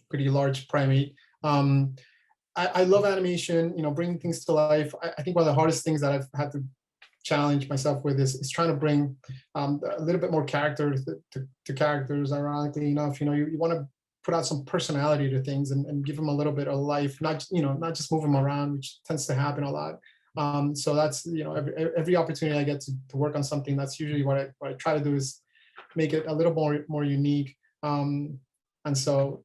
O: pretty large primate. I love animation, bringing things to life. I think one of the hardest things that I've had to challenge myself with is trying to bring a little bit more character to characters. Ironically enough, you want to put out some personality to things and give them a little bit of life, not just move them around, which tends to happen a lot. So that's, every opportunity I get to work on something, that's usually what I try to do, is make it a little more unique. And so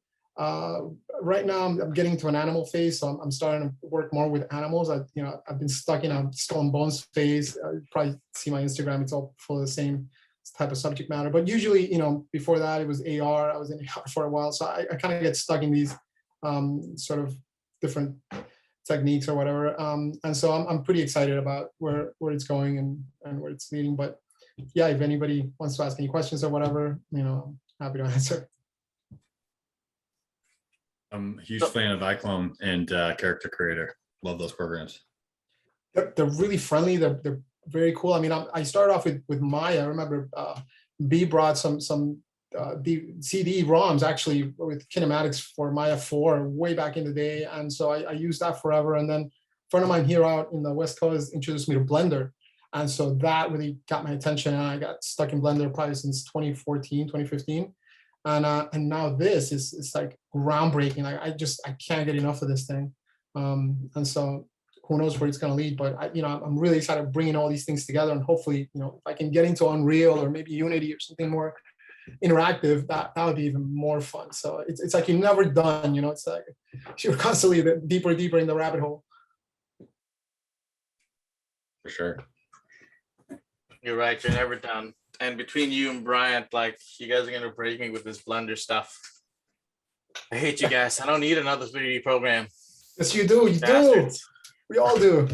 O: right now I'm getting to an animal phase, so I'm starting to work more with animals. I've been stuck in a skull and bones phase. You probably see my Instagram; it's all full of the same type of subject matter. But usually, before that, it was AR. I was in AR for a while, so I kind of get stuck in these sort of different techniques or whatever. And so I'm pretty excited about where it's going and where it's leading. But yeah, if anybody wants to ask any questions or whatever, I'm happy to answer.
Q: I'm a huge fan of iClone and Character Creator. Love those programs.
O: They're really friendly. They're very cool. I mean, I started off with Maya. I remember B brought some CD-ROMs actually with kinematics for Maya 4 way back in the day, and so I used that forever. And then a friend of mine here out in the West Coast introduced me to Blender, and so that really got my attention, and I got stuck in Blender probably since 2014, 2015. And now this is like groundbreaking. I can't get enough of this thing. And so who knows where it's going to lead, but I'm really excited bringing all these things together, and hopefully, if I can get into Unreal or maybe Unity or something more interactive, that would be even more fun. So it's like you're never done, it's like you're constantly deeper in the rabbit hole.
Q: For sure.
A: You're right, you're never done. And between you and Bryant, like, you guys are gonna break me with this Blender stuff. I hate you guys. I don't need another 3D program.
O: Yes, you do. You do. We all do.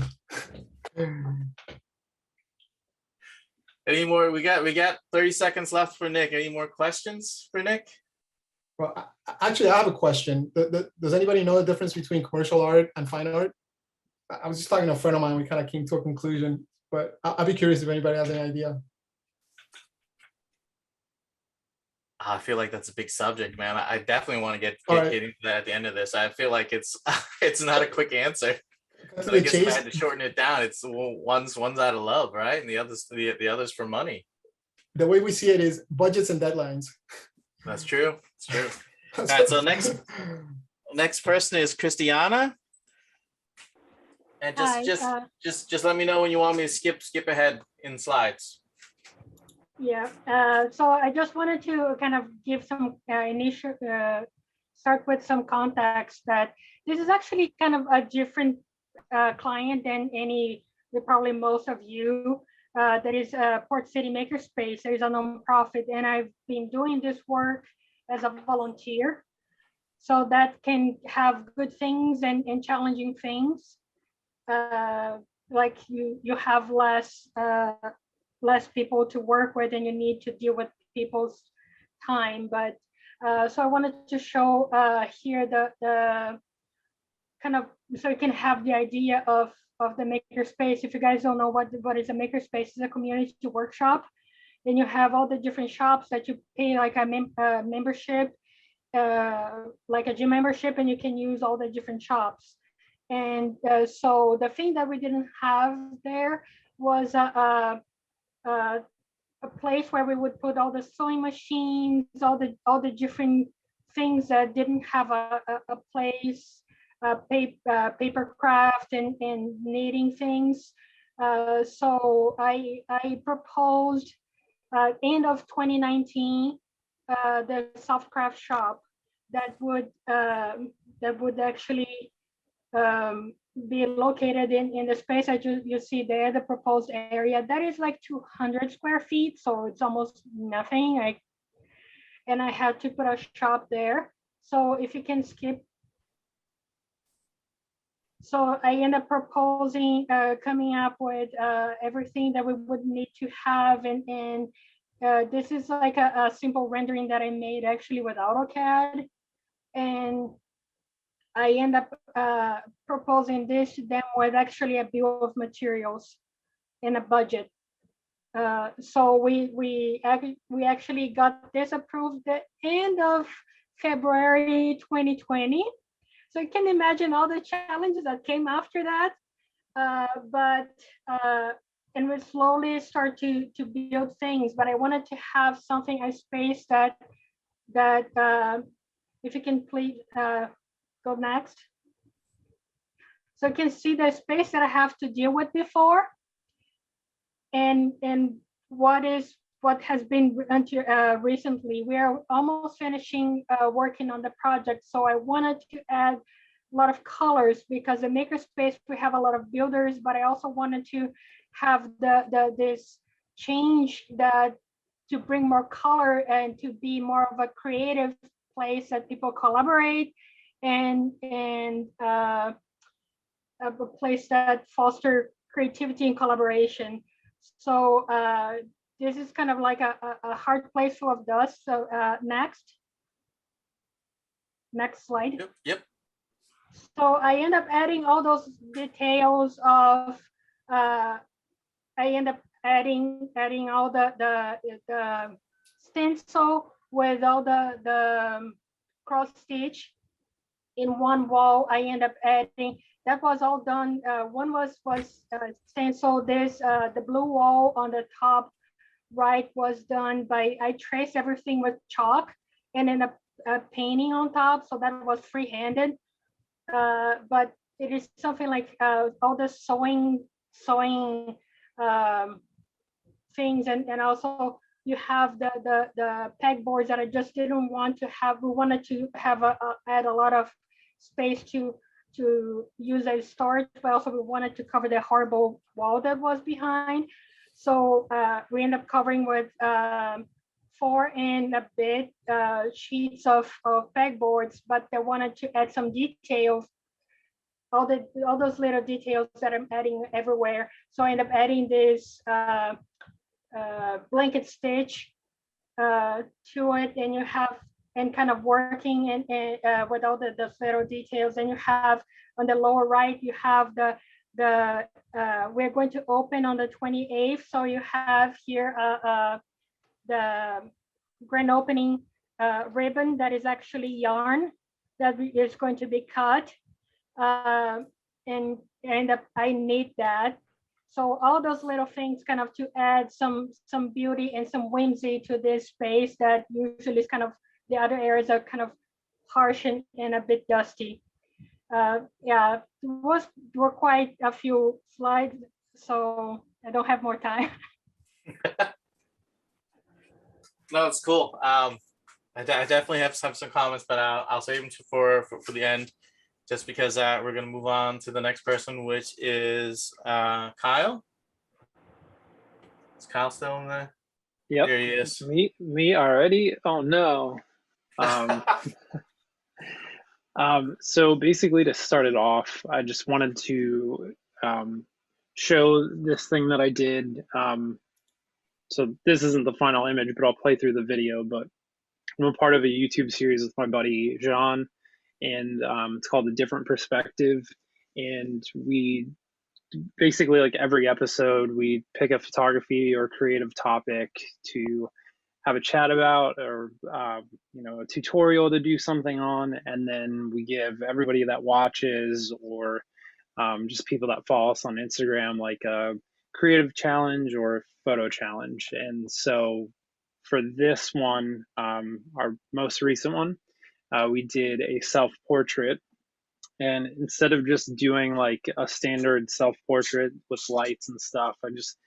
A: Any more? We got 30 seconds left for Nick. Any more questions for Nick?
O: Well, actually, I have a question. Does anybody know the difference between commercial art and fine art? I was just talking to a friend of mine. We kind of came to a conclusion, but I'd be curious if anybody has any idea.
A: I feel like that's a big subject, man. I definitely want to get into that at the end of this. I feel like it's not a quick answer. But I guess if I had to shorten it down, it's one's out of love, right? And the others for money.
O: The way we see it is budgets and deadlines.
A: That's true. It's true. All right. So next person is Christiana. And just let me know when you want me to skip ahead in slides.
R: Yeah, so I just wanted to kind of give some initial, start with some context that this is actually kind of a different client than probably most of you. That is Port City Makerspace. There is a nonprofit, and I've been doing this work as a volunteer. So that can have good things and challenging things. Like you have less people to work with, and you need to deal with people's time. But so I wanted to show here the kind of, so you can have the idea of the Makerspace. If you guys don't know what is a Makerspace, it's a community workshop. Then you have all the different shops that you pay like a membership, like a gym membership, and you can use all the different shops. And so the thing that we didn't have there was a place where we would put all the sewing machines, all the different things that didn't have a place, paper craft and knitting things. So I proposed end of 2019 the soft craft shop that would actually be located in the space that you see there, the proposed area. That is like 200 square feet, so it's almost nothing. and I had to put a shop there. So if you can skip. So I end up proposing, coming up with everything that we would need to have. And this is like a simple rendering that I made actually with AutoCAD. And I end up proposing this to them with actually a bill of materials and a budget. So we actually got this approved at the end of February 2020. So you can imagine all the challenges that came after that. And we slowly start to build things, but I wanted to have something, a space that if you can please go next. So you can see the space that I have to deal with before, and what has been until recently. We are almost finishing working on the project, so I wanted to add a lot of colors, because in Makerspace we have a lot of builders, but I also wanted to have this change that to bring more color and to be more of a creative place that people collaborate, and a place that foster creativity and collaboration. So this is kind of like a hard place full of dust. So next slide.
A: Yep.
R: So I end up adding all those details of I end up adding all the stencil with all the cross stitch in one wall. I end up adding, that was all done. One was stencil. This the blue wall on the top right was done by, I traced everything with chalk and then a painting on top, so that was free-handed. But it is something like all the sewing things, and also you have the pegboards that I just didn't want to have. We wanted to have add a lot of space to use as storage, but also we wanted to cover the horrible wall that was behind. So we end up covering with 4 and a bit sheets of pegboards, but I wanted to add some details, all those little details that I'm adding everywhere. So I end up adding this blanket stitch to it, and you have, and kind of working and with all the little details. And you have on the lower right, you have we're going to open on the 28th. So you have here the grand opening ribbon that is actually yarn that is going to be cut. And I need that. So all those little things kind of to add some beauty and some whimsy to this space that usually is kind of, the other areas are kind of harsh and a bit dusty. Yeah, were quite a few slides, so I don't have more time.
A: No, it's cool. I definitely have some comments, but I'll save them for the end, just because we're going to move on to the next person, which is Kyle. Is Kyle still in there?
D: Yep.
A: There he is.
D: Me already? Oh no. So basically, to start it off, I just wanted to show this thing that I did. So this isn't the final image, but I'll play through the video. But I'm a part of a YouTube series with my buddy Jean, and it's called A Different Perspective. And we basically, like every episode, we pick a photography or creative topic to have a chat about, or a tutorial to do something on, and then we give everybody that watches, or just people that follow us on Instagram, like a creative challenge or photo challenge. And so for this one, our most recent one, we did a self-portrait. And instead of just doing like a standard self-portrait with lights and stuff, I just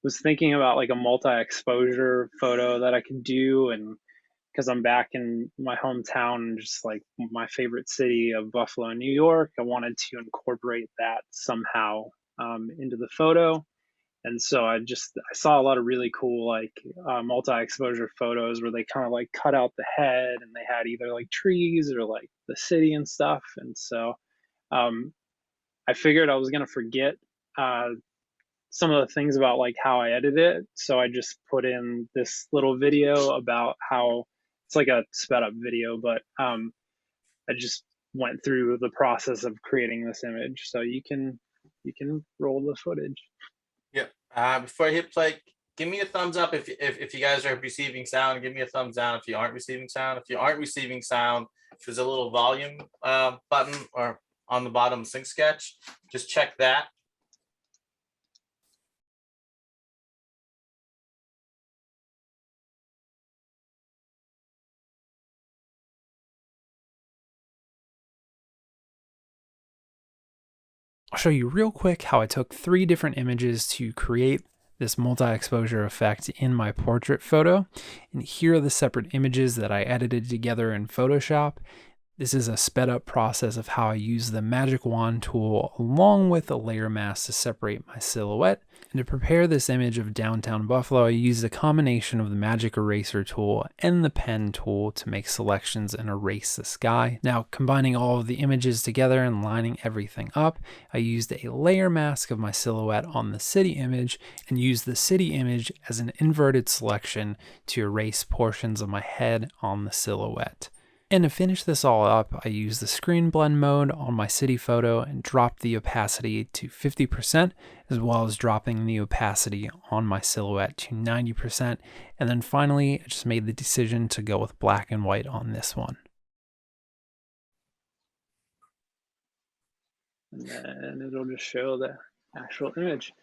D: was thinking about like a multi-exposure photo that I could do. And because I'm back in my hometown, just like my favorite city of Buffalo, New York, I wanted to incorporate that somehow into the photo. And so I saw a lot of really cool like multi-exposure photos where they kind of like cut out the head and they had either like trees or like the city and stuff. And so I figured I was gonna forget some of the things about like how I edit it. So I just put in this little video about how it's like a sped up video, but I just went through the process of creating this image. So you can roll the footage.
A: Yep. Before I hit play, give me a thumbs up if you guys are receiving sound. Give me a thumbs down if you aren't receiving sound. If you aren't receiving sound, there's a little volume button or on the bottom sync sketch. Just check that.
S: I'll show you real quick how I took 3 different images to create this multi-exposure effect in my portrait photo. And here are the separate images that I edited together in Photoshop. This is a sped up process of how I use the magic wand tool along with a layer mask to separate my silhouette. And to prepare this image of downtown Buffalo, I used a combination of the magic eraser tool and the pen tool to make selections and erase the sky. Now, combining all of the images together and lining everything up, I used a layer mask of my silhouette on the city image and used the city image as an inverted selection to erase portions of my head on the silhouette. And to finish this all up, I used the screen blend mode on my city photo and dropped the opacity to 50%, as well as dropping the opacity on my silhouette to 90%. And then finally, I just made the decision to go with black and white on this one.
D: And then it'll just show the actual image.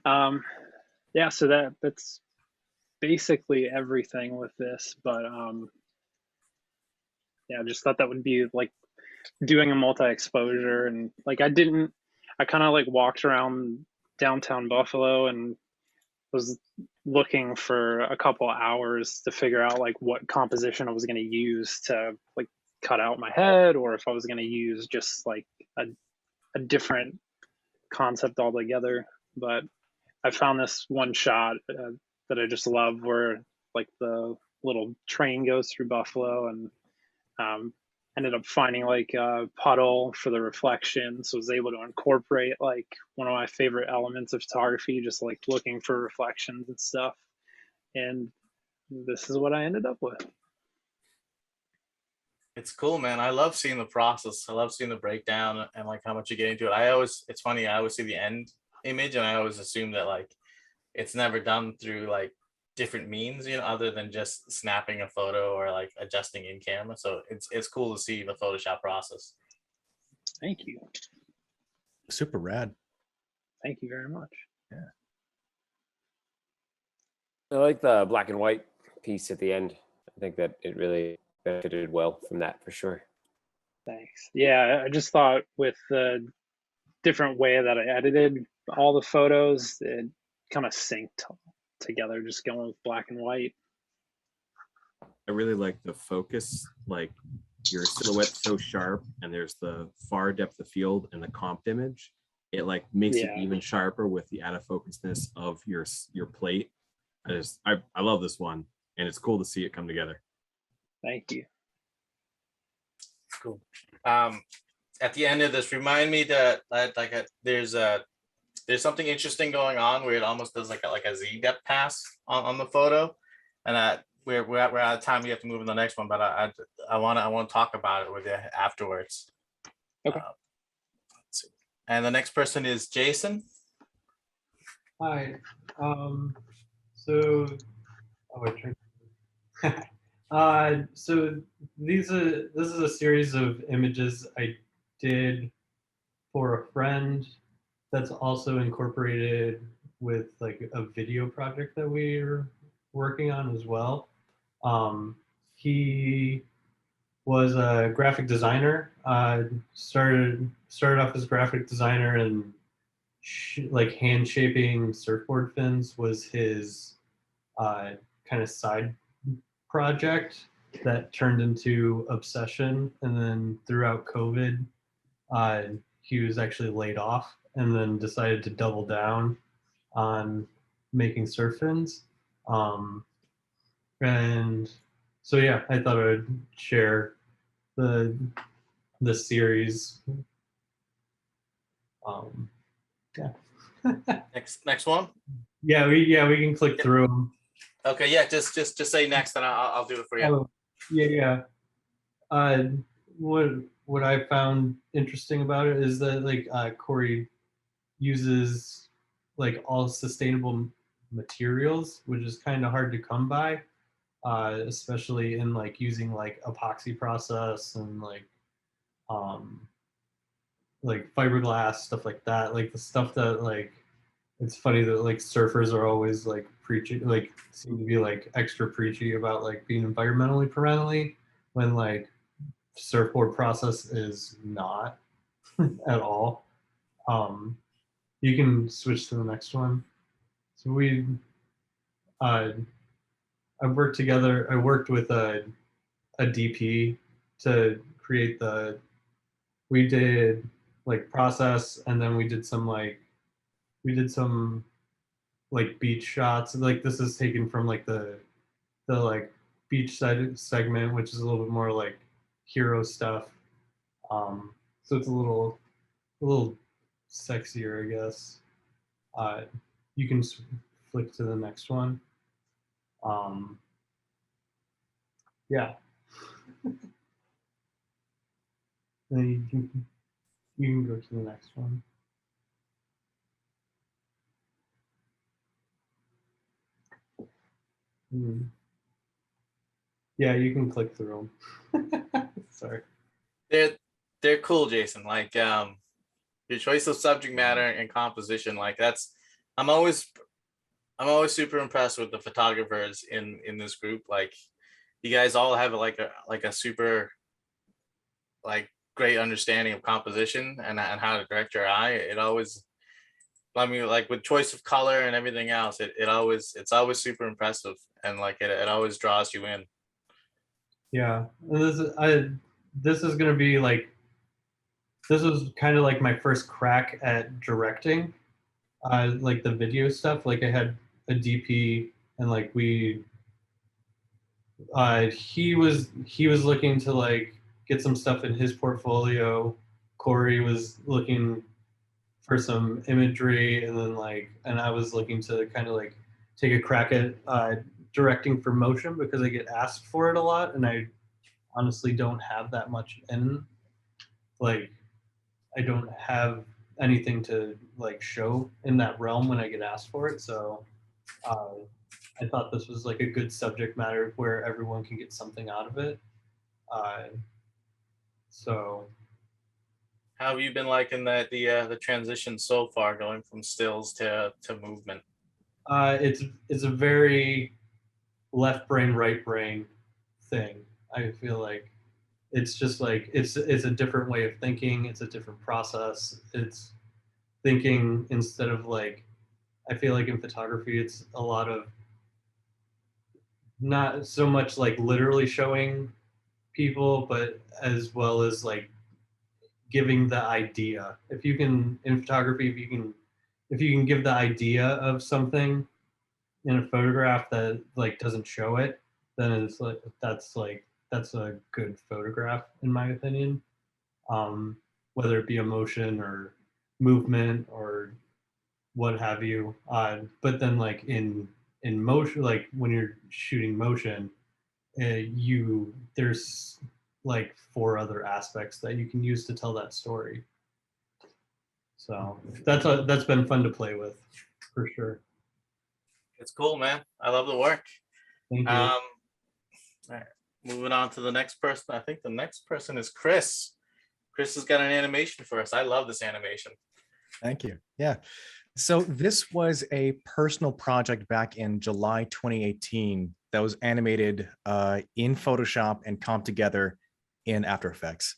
D: Yeah, so that's basically everything with this, but yeah, I just thought that would be like doing a multi-exposure, and like I kind of like walked around downtown Buffalo and was looking for a couple hours to figure out like what composition I was going to use to like cut out my head, or if I was going to use just like a different concept altogether. But I found this one shot that I just love where like the little train goes through Buffalo, and ended up finding like a puddle for the reflection, so I was able to incorporate like one of my favorite elements of photography, just like looking for reflections and stuff. And this is what I ended up with.
A: It's cool, man. I love seeing the process. I love seeing the breakdown and like how much you get into it. It's funny, I always see the end image and I always assume that like it's never done through like different means, you know, other than just snapping a photo or like adjusting in camera. So it's cool to see the Photoshop process.
D: Thank you.
N: Super rad.
D: Thank you very much.
N: Yeah.
B: I like the black and white piece at the end. I think that it really benefited well from that for sure.
D: Thanks. Yeah, I just thought with the different way that I edited all the photos, it kind of synced together, just going with black and white.
H: I really like the focus, like your silhouette's so sharp and there's the far depth of field and the comped image. It like makes it even sharper with the out of focusness of your plate. I love this one, and it's cool to see it come together.
D: Thank you.
A: Cool. At the end of this, remind me that like there's something interesting going on where it almost does like a Z depth pass on the photo, and we're out of time. We have to move in the next one, but I want to talk about it with you afterwards.
D: Okay.
A: Let's see. And the next person is Jason.
T: Hi. So this is a series of images I did for a friend that's also incorporated with like a video project that we're working on as well. He was a graphic designer, started off as a graphic designer, and like hand shaping surfboard fins was his kind of side project that turned into obsession. And then throughout COVID, he was actually laid off and then decided to double down on making surf fins. And so yeah, I thought I'd share the series. Yeah.
A: Next one.
T: Yeah, we can click through them.
A: Okay, yeah, just say next, and I'll do it for you.
T: Oh, yeah. What I found interesting about it is that like Corey uses like all sustainable materials, which is kind of hard to come by, especially in like using like epoxy process and like fiberglass, stuff like that. Like the stuff that like, it's funny that like surfers are always like preaching, like seem to be like extra preachy about like being environmentally friendly, when like surfboard process is not at all. You can switch to the next one. So I worked with a DP to create we did like process, and then we did some beach shots. Like this is taken from like the like beach segment, which is a little bit more like hero stuff. So it's a little sexier, I guess. You can flick to the next one. Yeah. Then you can go to the next one. Yeah, you can click through them. Sorry.
A: They're cool, Jason. Like your choice of subject matter and composition, like I'm always super impressed with the photographers in this group. Like you guys all have like a super like great understanding of composition and how to direct your eye. It always, I mean, like with choice of color and everything else, it's always super impressive, and like it always draws you in.
T: Yeah, this is gonna be like, this was kind of like my first crack at directing, like the video stuff. Like I had a DP, and like he was looking to like get some stuff in his portfolio. Corey was looking for some imagery, and then and I was looking to kind of like take a crack at directing for motion, because I get asked for it a lot, and I honestly don't have that much in, like, I don't have anything to like show in that realm when I get asked for it. So I thought this was like a good subject matter where everyone can get something out of it. So
A: how have you been liking the transition so far, going from stills to movement?
T: It's a very left brain, right brain thing. I feel like it's just like it's a different way of thinking. It's a different process. It's thinking instead of like, I feel like in photography it's a lot of not so much like literally showing people, but as well as like giving the idea. If you can, in photography, if you can give the idea of something in a photograph that like doesn't show it, then it's like that's a good photograph in my opinion. Whether it be emotion or movement or what have you. But then like in motion, like when you're shooting motion, there's like 4 other aspects that you can use to tell that story. So that's been fun to play with, for sure.
A: It's cool, man. I love the work.
T: Thank you.
A: All right, moving on to the next person. I think the next person is Chris. Chris has got an animation for us. I love this animation.
N: Thank you. Yeah. So this was a personal project back in July 2018 that was animated in Photoshop and comped together in After Effects.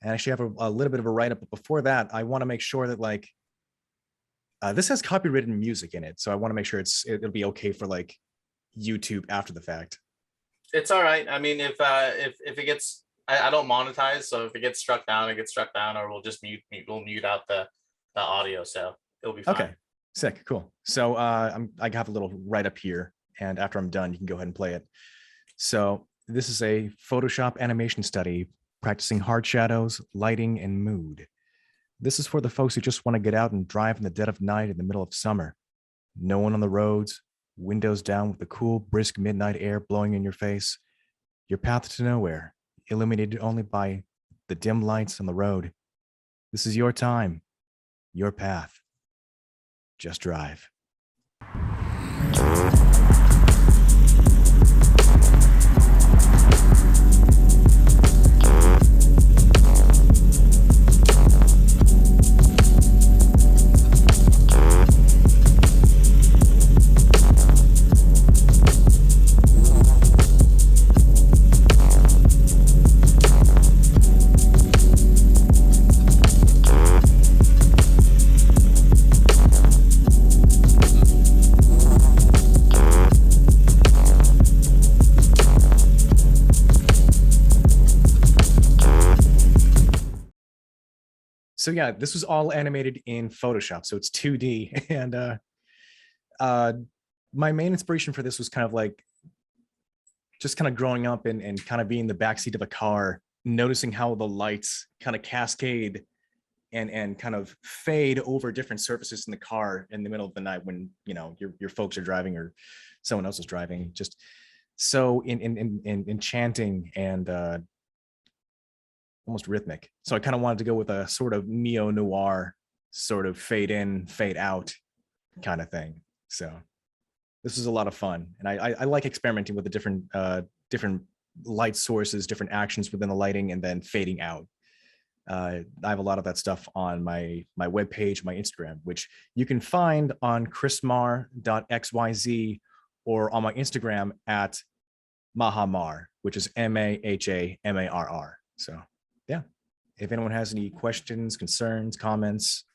N: And I actually have a little bit of a write-up, but before that, I want to make sure that like this has copyrighted music in it. So I want to make sure it'll be okay for like YouTube after the fact.
A: It's all right. I mean, if it gets, I don't monetize, so if it gets struck down, it gets struck down, or we'll just mute out the audio, so it'll be fine.
N: Okay. Sick, cool. So I have a little write up here, and after I'm done, you can go ahead and play it. So this is a Photoshop animation study practicing hard shadows, lighting, and mood. This is for the folks who just want to get out and drive in the dead of night in the middle of summer. No one on the roads, windows down with the cool, brisk midnight air blowing in your face. Your path to nowhere, illuminated only by the dim lights on the road. This is your time, your path. Just drive. So yeah, this was all animated in Photoshop, so it's 2D. And my main inspiration for this was kind of like just kind of growing up and kind of being in the backseat of a car, noticing how the lights kind of cascade and kind of fade over different surfaces in the car in the middle of the night when, you know, your folks are driving or someone else is driving. Just so enchanting and almost rhythmic. So I kind of wanted to go with a sort of neo-noir sort of fade in, fade out kind of thing. So this was a lot of fun. And I like experimenting with the different light sources, different actions within the lighting, and then fading out. I have a lot of that stuff on my webpage, my Instagram, which you can find on chrismar.xyz or on my Instagram at Mahamar, which is MAHAMARR. So yeah, if anyone has any questions, concerns, comments,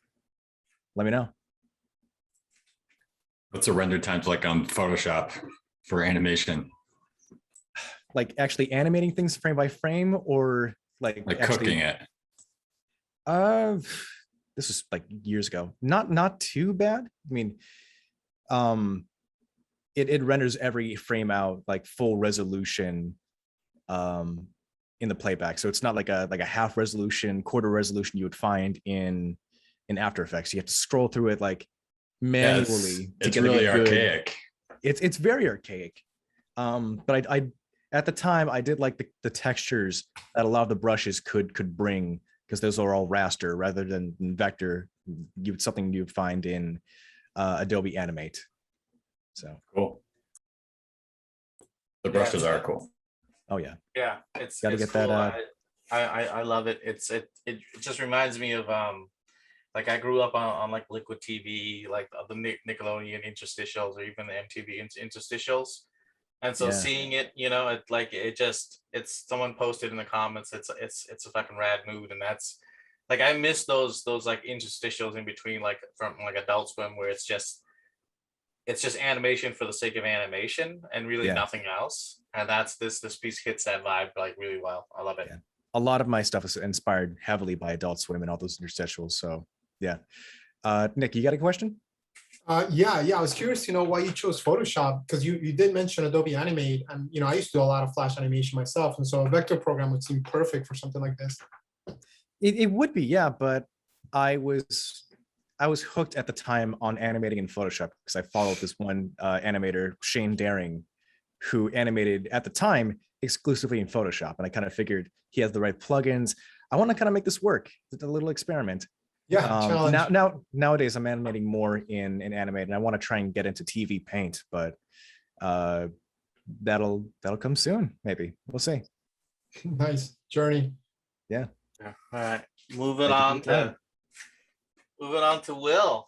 N: let me know.
Q: What's the render times like on Photoshop for animation?
N: Like actually animating things frame by frame, or like actually
Q: cooking it?
N: This was like years ago. Not too bad. I mean, it renders every frame out like full resolution in the playback. So it's not like a half resolution, quarter resolution you would find in After Effects. You have to scroll through it like manually.
Q: It's really archaic.
N: It's very archaic. But I at the time I did like the textures that a lot of the brushes could bring, because those are all raster rather than vector. Something you'd find in Adobe Animate. So
Q: cool. The brushes are cool.
N: Oh yeah.
A: Yeah, it's
N: gotta get cool. That.
A: I love it. It just reminds me of like I grew up on like Liquid TV, like the Nickelodeon interstitials, or even the MTV interstitials. And so seeing it, you know, it's someone posted in the comments, it's a fucking rad mood. And that's like, I miss those like interstitials in between, like from like Adult Swim, where it's just animation for the sake of animation and really nothing else. And that's this piece hits that vibe like really well. I love it.
N: Yeah. A lot of my stuff is inspired heavily by Adult Swim and all those interstitials. So yeah. Nick, you got a question?
O: Yeah. I was curious to know why you chose Photoshop, because you did mention Adobe Animate, and you know I used to do a lot of Flash animation myself, and so a vector program would seem perfect for something like this.
N: It would be, yeah, but I was hooked at the time on animating in Photoshop because I followed this one animator, Shane Daring, who animated at the time exclusively in Photoshop, and I kind of figured he has the right plugins. I want to kind of make this work. It's a little experiment.
O: Yeah.
N: Nowadays I'm animating more in Animate, and I want to try and get into TV Paint, but that'll come soon. Maybe we'll see.
O: Nice journey.
N: Yeah.
A: All right. Moving on to Will.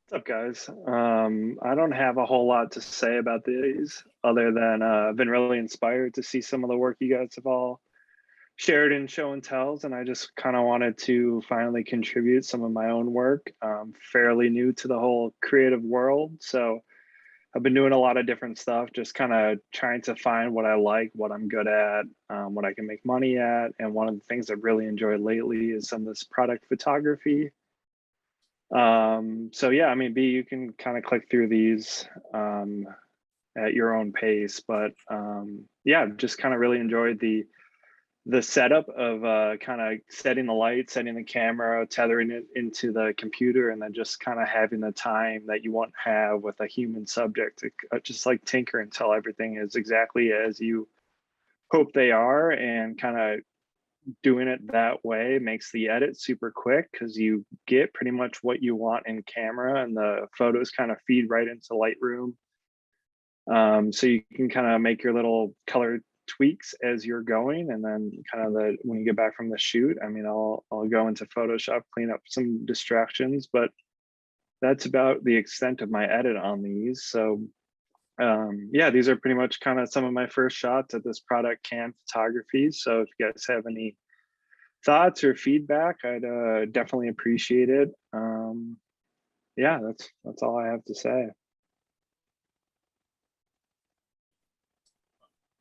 D: What's up, guys? I don't have a whole lot to say about these other than I've been really inspired to see some of the work you guys have all shared in show and tells, and I just kind of wanted to finally contribute some of my own work. Fairly new to the whole creative world, so I've been doing a lot of different stuff, just kind of trying to find what I like, what I'm good at, what I can make money at. And one of the things I've really enjoyed lately is some of this product photography. So yeah, I mean, B, you can kind of click through these at your own pace, but yeah, just kind of really enjoyed the setup of kind of setting the light, setting the camera, tethering it into the computer, and then just kind of having the time that you want to have with a human subject to just like tinker until everything is exactly as you hope they are, and kind of doing it that way makes the edit super quick because you get pretty much what you want in camera, and the photos kind of feed right into Lightroom. So you can kind of make your little color tweaks as you're going, and then kind of when you get back from the shoot, I mean, I'll go into Photoshop, clean up some distractions, but that's about the extent of my edit on these. So yeah, these are pretty much kind of some of my first shots at this product can photography. So if you guys have any thoughts or feedback, I'd definitely appreciate it. Yeah, that's all I have to say.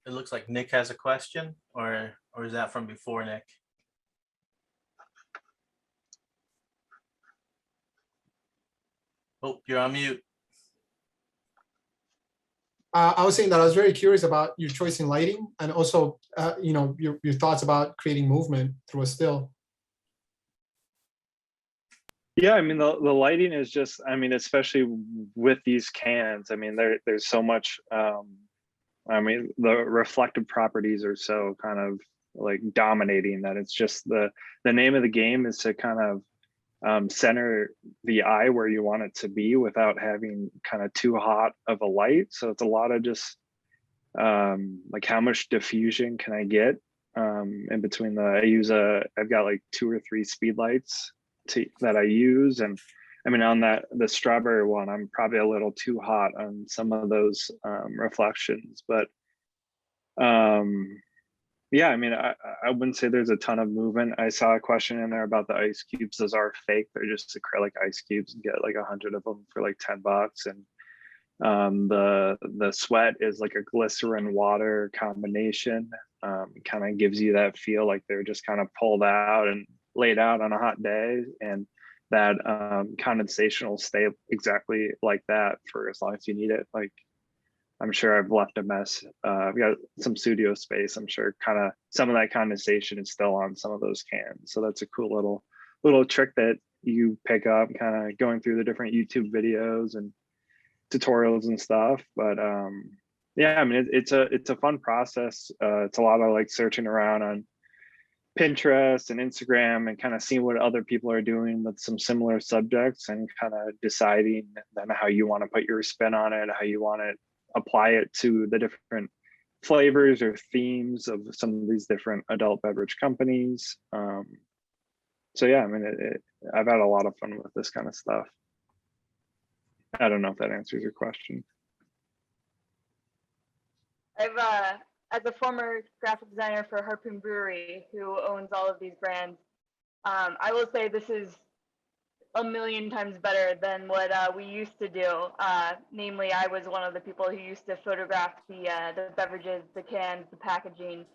A: It looks like Nick has a question, or is that from before Nick? Oh, you're on mute.
O: I was saying that I was very curious about your choice in lighting, and also, you know, your thoughts about creating movement through a still.
D: Yeah, I mean, the lighting is just, I mean, especially with these cans, I mean, there's so much, I mean, the reflective properties are so kind of like dominating that it's just the name of the game is to kind of center the eye where you want it to be without having kind of too hot of a light. So it's a lot of just like how much diffusion can I get in between I've got like 2 or 3 speed lights that I use. And I mean, on the strawberry one, I'm probably a little too hot on some of those reflections, but yeah, I mean, I wouldn't say there's a ton of movement. I saw a question in there about the ice cubes. Those are fake. They're just acrylic ice cubes. You get like 100 of them for like $10. And the sweat is like a glycerin water combination. Kind of gives you that feel like they're just kind of pulled out and laid out on a hot day. And that condensation will stay exactly like that for as long as you need it. Like, I'm sure I've left a mess. I've got some studio space. I'm sure kind of some of that condensation is still on some of those cans. So that's a cool little trick that you pick up kind of going through the different YouTube videos and tutorials and stuff. But yeah, I mean, it's a fun process. It's a lot of like searching around on Pinterest and Instagram and kind of seeing what other people are doing with some similar subjects and kind of deciding then how you want to put your spin on it, how you want to apply it to the different flavors or themes of some of these different adult beverage companies. So yeah, I mean, I've had a lot of fun with this kind of stuff. I don't know if that answers your question.
G: I've as a former graphic designer for Harpoon Brewery, who owns all of these brands, I will say this is a million times better than what we used to do. Namely, I was one of the people who used to photograph the beverages, the cans, the packaging,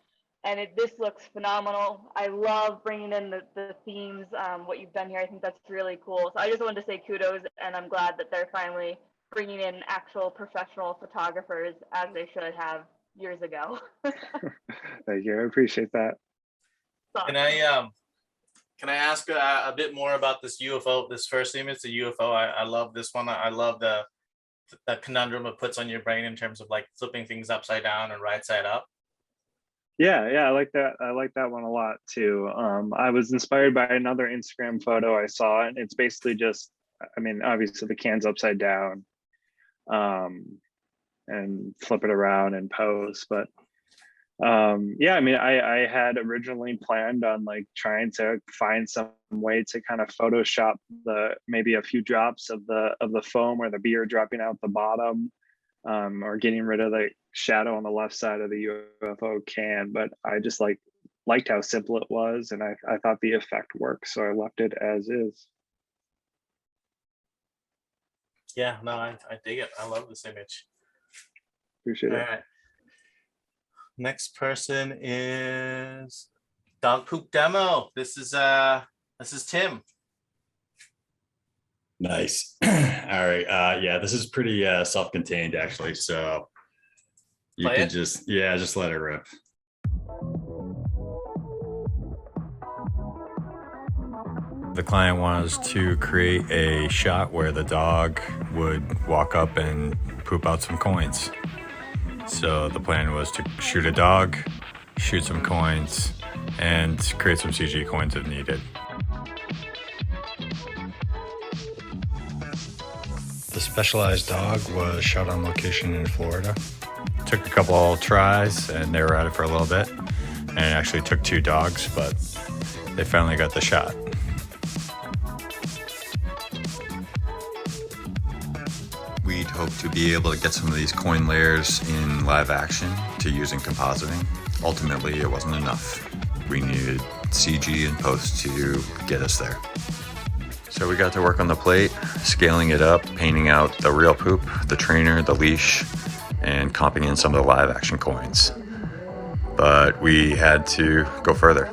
G: and this looks phenomenal. I love bringing in the themes, what you've done here. I think that's really cool. So I just wanted to say kudos, and I'm glad that they're finally bringing in actual professional photographers, as they should have years ago.
D: Thank you, I appreciate that.
A: Can I ask a bit more about this UFO, this first image, the UFO? I love this one. I love the conundrum it puts on your brain in terms of like flipping things upside down and right side up.
D: Yeah, I like that. I like that one a lot too. I was inspired by another Instagram photo I saw, and it's basically just, I mean, obviously the can's upside down, and flip it around and pose, but yeah, I mean, I had originally planned on like trying to find some way to kind of Photoshop maybe a few drops of the foam or the beer dropping out the bottom, or getting rid of the shadow on the left side of the UFO can, but I just liked how simple it was, and I thought the effect worked, so I left it as is.
A: Yeah, no, I dig it. I love this image.
D: Appreciate it.
A: All right. Next person is Dog Poop Demo. This is Tim.
Q: Nice. All right. Yeah, this is pretty self-contained actually. So you
A: Play
Q: can
A: it?
Q: just let it rip. The client wanted us to create a shot where the dog would walk up and poop out some coins. So the plan was to shoot a dog, shoot some coins, and create some CG coins if needed. The specialized dog was shot on location in Florida. Took a couple tries and they were at it for a little bit. And it actually took 2 dogs, but they finally got the shot. We'd hope to be able to get some of these coin layers in live action to use in compositing. Ultimately, it wasn't enough. We needed CG and post to get us there. So we got to work on the plate, scaling it up, painting out the real poop, the trainer, the leash, and comping in some of the live action coins. But we had to go further.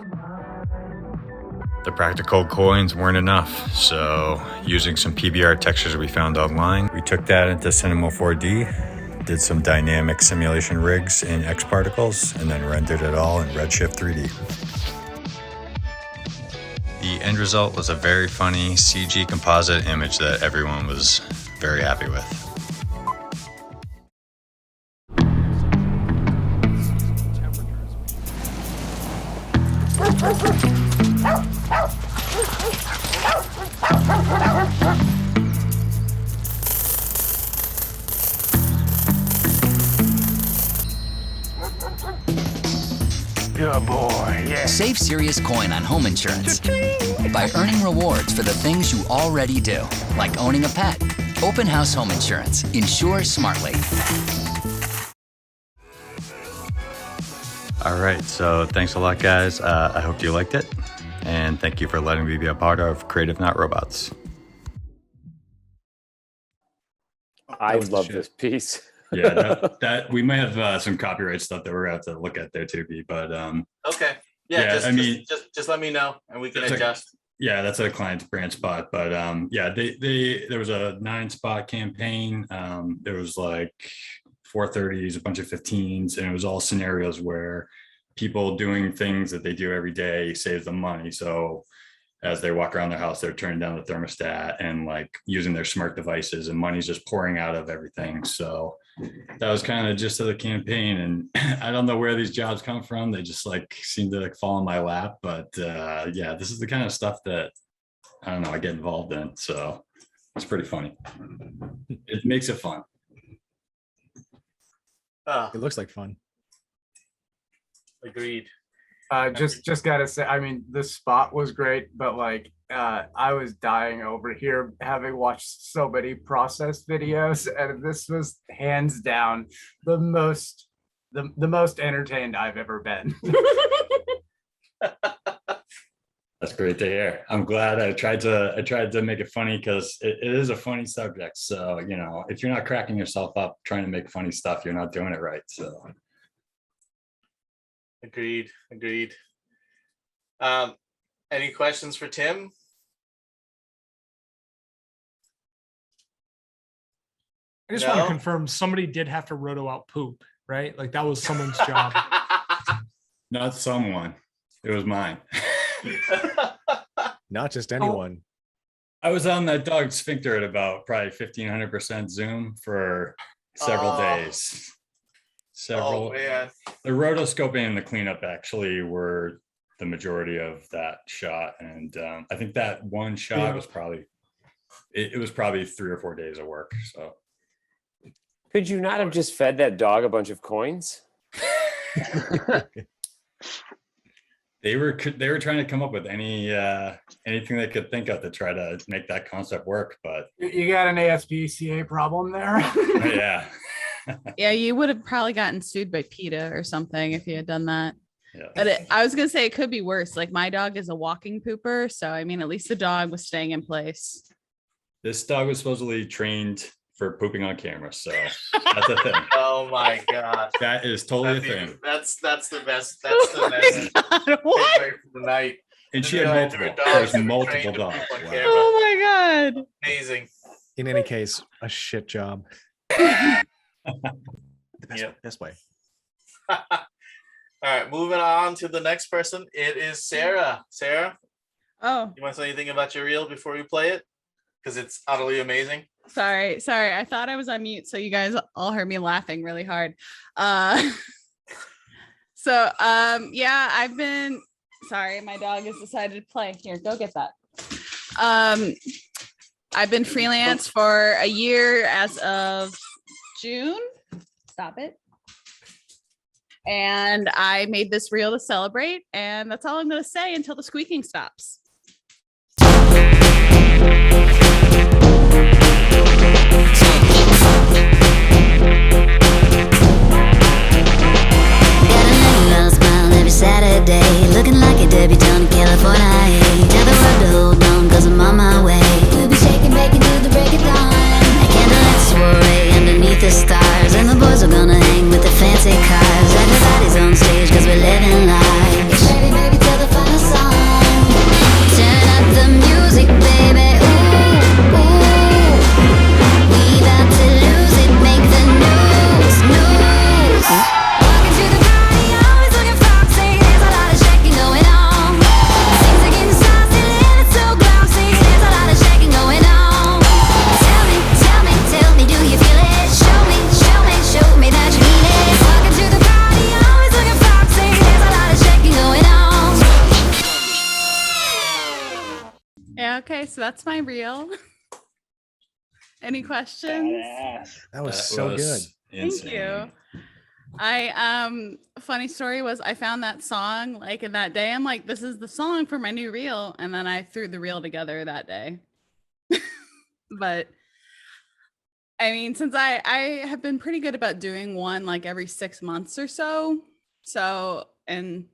Q: The practical coins weren't enough, so using some PBR textures we found online, we took that into Cinema 4D, did some dynamic simulation rigs in X particles, and then rendered it all in Redshift 3D. The end result was a very funny CG composite image that everyone was very happy with.
U: Good boy, yeah. Save serious coin on home insurance by earning rewards for the things you already do, like owning a pet. Open House Home Insurance. Insure smartly.
Q: All right, so thanks a lot, guys. I hope you liked it, and thank you for letting me be a part of Creative Not Robots.
B: I love this piece.
Q: Yeah, that we might have some copyright stuff that we're gonna have to look at there too, B. But
A: Okay. Yeah.
Q: yeah,
A: Just let me know and we can adjust.
Q: yeah, that's a client's brand spot. But yeah, there was a 9-spot campaign. There was like 430s, a bunch of 15s, and it was all scenarios where people doing things that they do every day saves them money. So as they walk around their house, they're turning down the thermostat and like using their smart devices, and money's just pouring out of everything. So that was kind of just of the campaign. And I don't know where these jobs come from. They just like seem to like fall in my lap. But yeah, this is the kind of stuff that I don't know, I get involved in. So it's pretty funny. It makes it fun.
N: It looks like fun.
A: Agreed.
I: Just gotta say, I mean, the spot was great, but like I was dying over here having watched so many process videos, and this was hands down the most entertained I've ever been.
Q: That's great to hear. I'm glad I tried to make it funny, because it is a funny subject. So, you know, if you're not cracking yourself up trying to make funny stuff, you're not doing it right. So
A: Agreed. Any questions for Tim?
F: I just want to confirm somebody did have to roto out poop, right? Like that was someone's job.
Q: not someone, it was mine.
N: Not just anyone.
Q: I was on that dog sphincter at about probably 1500% zoom for several days.
A: Oh man.
Q: The rotoscoping and the cleanup actually were the majority of that shot. And I think that one shot was probably, it was probably 3 or 4 days of work. So
B: could you not have just fed that dog a bunch of coins?
Q: They were trying to come up with anything they could think of to try to make that concept work, but
I: You got an ASPCA problem there.
Q: yeah.
V: Yeah, you would have probably gotten sued by PETA or something if you had done that.
Q: Yeah.
V: But I was gonna say it could be worse. Like my dog is a walking pooper, so I mean, at least the dog was staying in place.
Q: This dog was supposedly trained for pooping on camera, so that's a thing.
A: Oh my god.
Q: That is totally a thing.
A: That's the best. That's the best takeaway from the night.
K: And she
A: You
K: had
A: know,
K: multiple.
A: her
K: There was
A: dogs
K: multiple
A: trained to
K: dogs.
A: poop on
K: Wow.
A: camera.
V: Oh my god.
A: Amazing.
N: In any case, a shit job. Best way.
A: All right, moving on to the next person. It is Sarah. Sarah,
V: Oh,
A: you want to say anything about your reel before we play it? Because it's utterly amazing.
V: sorry. I thought I was on mute, so you guys all heard me laughing really hard. Yeah, I've been sorry, my dog has decided to play. Here, go get that. I've been freelance for a year as of June. Stop it. And I made this reel to celebrate, and that's all I'm going to say until the squeaking stops.
L: Saturday, looking like a debutante in California. Tell the world to hold on, cause I'm on my way. We'll be shaking, baking to the break of dawn. A candlelit soiree underneath the stars. And the boys are gonna hang with the fancy cars. Everybody's on stage cause we're living life. Get ready, baby, till the final song. Turn up the music, baby, ooh, ooh. We about to lose it, make the news, news. Walking to the party, always looking foxy. There's a lot of shaking going on. Things are getting saucy, living so glossy. There's a lot of shaking going on. Tell me, do you feel it? Show me that you mean it. Walking to the party, always looking foxy. There's a lot of shaking going on.
V: Yeah, okay, so that's my reel. Any questions?
N: That was so good.
V: Thank you. Funny story was I found that song like in that day. I'm like, this is the song for my new reel. And then I threw the reel together that day. But I mean, since I have been pretty good about doing one like every 6 months or so. So, and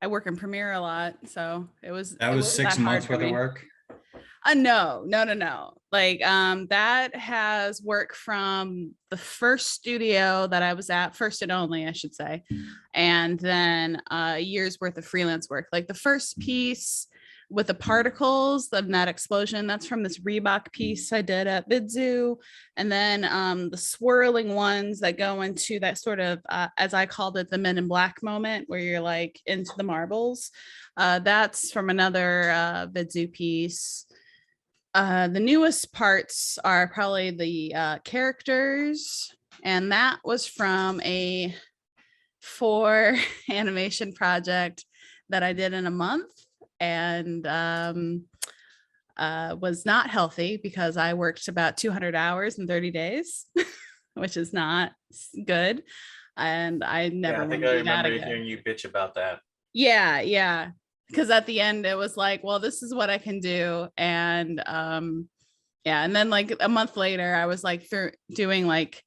V: I work in Premiere a lot. So it was
K: That was 6 months worth of work.
V: No. Like that has work from the first studio that I was at, first and only, I should say, and then a year's worth of freelance work. Like the first piece with the particles of that explosion, that's from this Reebok piece I did at Vidzoo, and then the swirling ones that go into that sort of, as I called it, the Men in Black moment, where you're like into the marbles. That's from another Vidzoo piece. The newest parts are probably the characters, and that was from a 4 animation project that I did in a month, and was not healthy because I worked about 200 hours in 30 days, which is not good, and I never
A: I think
V: want
A: I
V: to do that
A: remember
V: again.
A: hearing you bitch about that.
V: Yeah. Because at the end it was like, well, this is what I can do. And and then like a month later, I was like doing like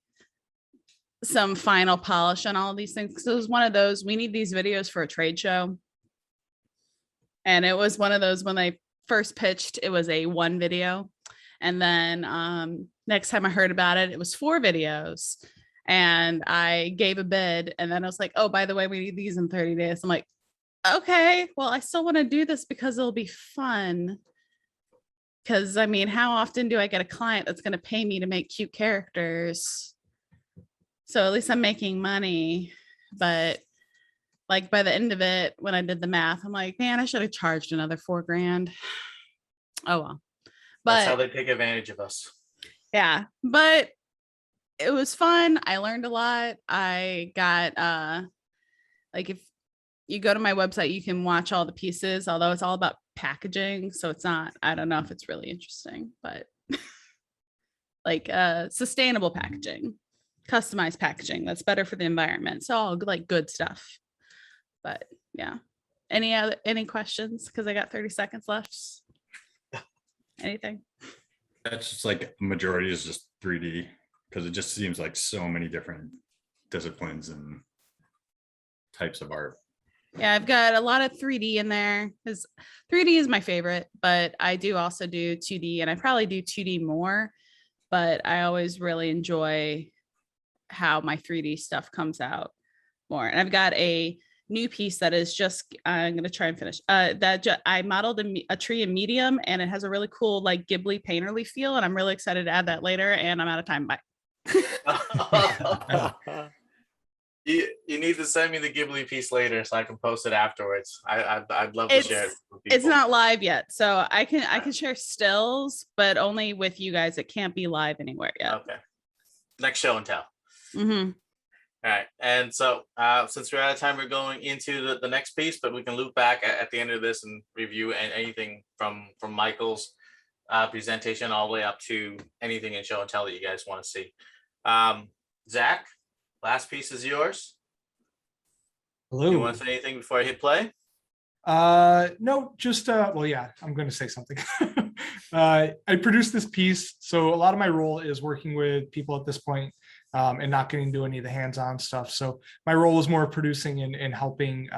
V: some final polish on all of these things. So it was one of those, we need these videos for a trade show. And it was one of those when they first pitched, it was a 1 video. And then next time I heard about it, it was 4 videos. And I gave a bid. And then I was like, oh, by the way, we need these in 30 days. I'm like, okay, well, I still want to do this because it'll be fun. Because I mean, how often do I get a client that's going to pay me to make cute characters? So at least I'm making money. But like by the end of it, when I did the math, I'm like, man, I should have charged another $4,000. Oh well. But
A: That's how they take advantage of us.
V: yeah, but it was fun. I learned a lot. I got like if you go to my website, you can watch all the pieces, although it's all about packaging. So it's not, I don't know if it's really interesting, but like sustainable packaging, customized packaging that's better for the environment. So all like good stuff. But yeah. Any questions? Because I got 30 seconds left. Anything?
K: That's just like majority is just 3D because it just seems like so many different disciplines and types of art.
V: Yeah, I've got a lot of 3D in there because 3D is my favorite, but I do also do 2D, and I probably do 2D more, but I always really enjoy how my 3D stuff comes out more. And I've got a new piece that is just, I'm going to try and finish I modeled a tree in medium, and it has a really cool like Ghibli painterly feel, and I'm really excited to add that later, and I'm out of time. Bye.
A: You need to send me the Ghibli piece later so I can post it afterwards. I'd love to share it with people.
V: It's not live yet, so I can share stills, but only with you guys. It can't be live anywhere yet.
A: Okay. Next show and tell.
V: Mm-hmm.
A: All right. And so since we're out of time, we're going into the next piece, but we can loop back at the end of this and review anything from Michael's presentation all the way up to anything in show and tell that you guys want to see. Zach, last piece is yours.
F: Hello.
A: You want to say anything before I hit play?
F: No, just well, yeah, I'm going to say something. I produced this piece, so a lot of my role is working with people at this point, and not getting to do any of the hands-on stuff. So my role is more producing and helping,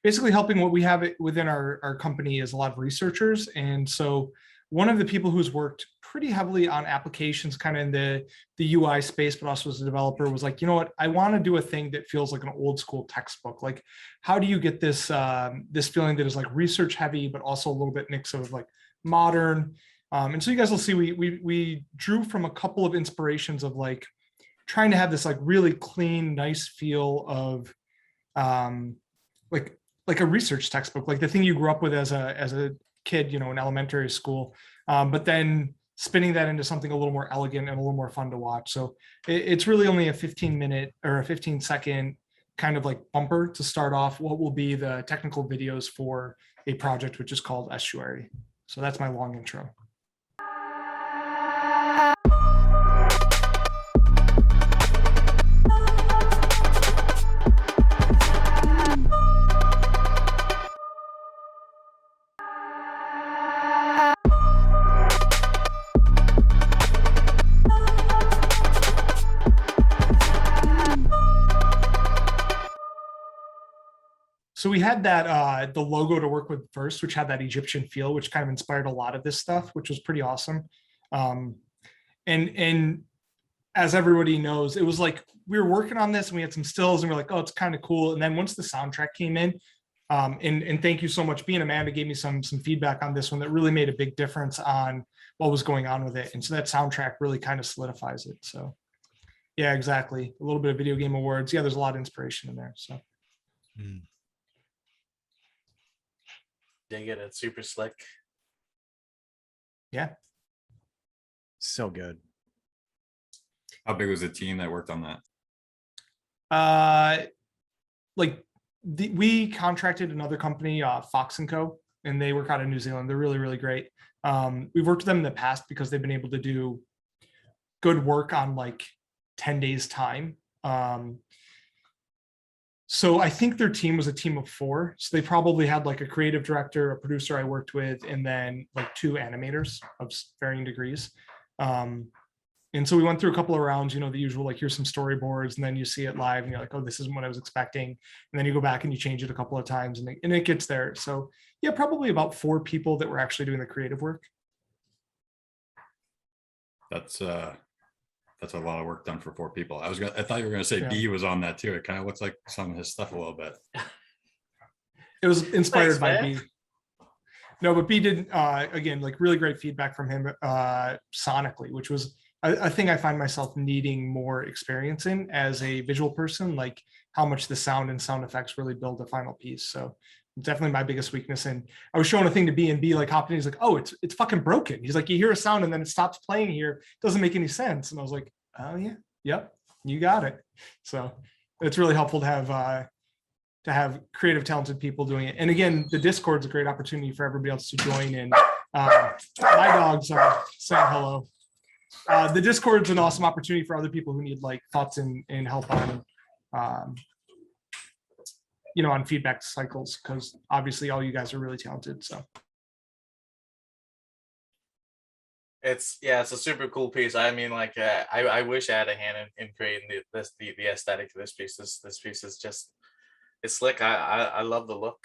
F: basically helping. What we have within our company is a lot of researchers, and so one of the people who's worked pretty heavily on applications kind of in the UI space, but also as a developer, was like, you know what, I want to do a thing that feels like an old school textbook. Like, how do you get this this feeling that is like research heavy, but also a little bit mix of like modern. And so you guys will see we drew from a couple of inspirations of like trying to have this like really clean, nice feel of like a research textbook, like the thing you grew up with as a kid, you know, in elementary school, but then spinning that into something a little more elegant and a little more fun to watch. So it's really only a 15-minute or a 15-second kind of like bumper to start off what will be the technical videos for a project which is called Estuary. So that's my long intro. So we had that the logo to work with first, which had that Egyptian feel, which kind of inspired a lot of this stuff, which was pretty awesome. And as everybody knows, it was like we were working on this and we had some stills and we're like, oh, it's kind of cool. And then once the soundtrack came in, and thank you so much, Bea and Amanda gave me some feedback on this one that really made a big difference on what was going on with it. And so that soundtrack really kind of solidifies it. So yeah, exactly. A little bit of video game awards. Yeah, there's a lot of inspiration in there. So.
A: Dang it, it's super slick.
N: Yeah. So good.
K: How big was the team that worked on that?
F: We contracted another company, Fox & Co., and they work out of New Zealand. They're really, really great. We've worked with them in the past because they've been able to do good work on like 10 days time. So I think their team was a team of 4. So they probably had like a creative director, a producer I worked with, and then like 2 animators of varying degrees. And so we went through a couple of rounds, you know, the usual, like here's some storyboards, and then you see it live and you're like, oh, this isn't what I was expecting. And then you go back and you change it a couple of times and it gets there. So yeah, probably about 4 people that were actually doing the creative work.
K: That's a lot of work done for 4 people. I thought you were gonna say Bea was on that too. It kind of looks like some of his stuff a little bit.
F: It was inspired by Bea. No, but Bea did again, like really great feedback from him sonically, which was a thing I find myself needing more experience in as a visual person, like how much the sound and sound effects really build a final piece. So definitely my biggest weakness. And I was showing a thing to Bea and Bea like hopped in, he's like, oh, it's fucking broken. He's like, you hear a sound and then it stops playing here. It doesn't make any sense. And I was like, oh yeah, yep, you got it. So it's really helpful to have creative, talented people doing it. And again, the Discord's a great opportunity for everybody else to join in. My dogs are saying hello. The Discord's an awesome opportunity for other people who need like thoughts and help on, you know, on feedback cycles, because obviously all you guys are really talented. So
A: it's a super cool piece. I mean, like I wish I had a hand in creating the aesthetic of this piece. This piece is just, it's slick. I love the look.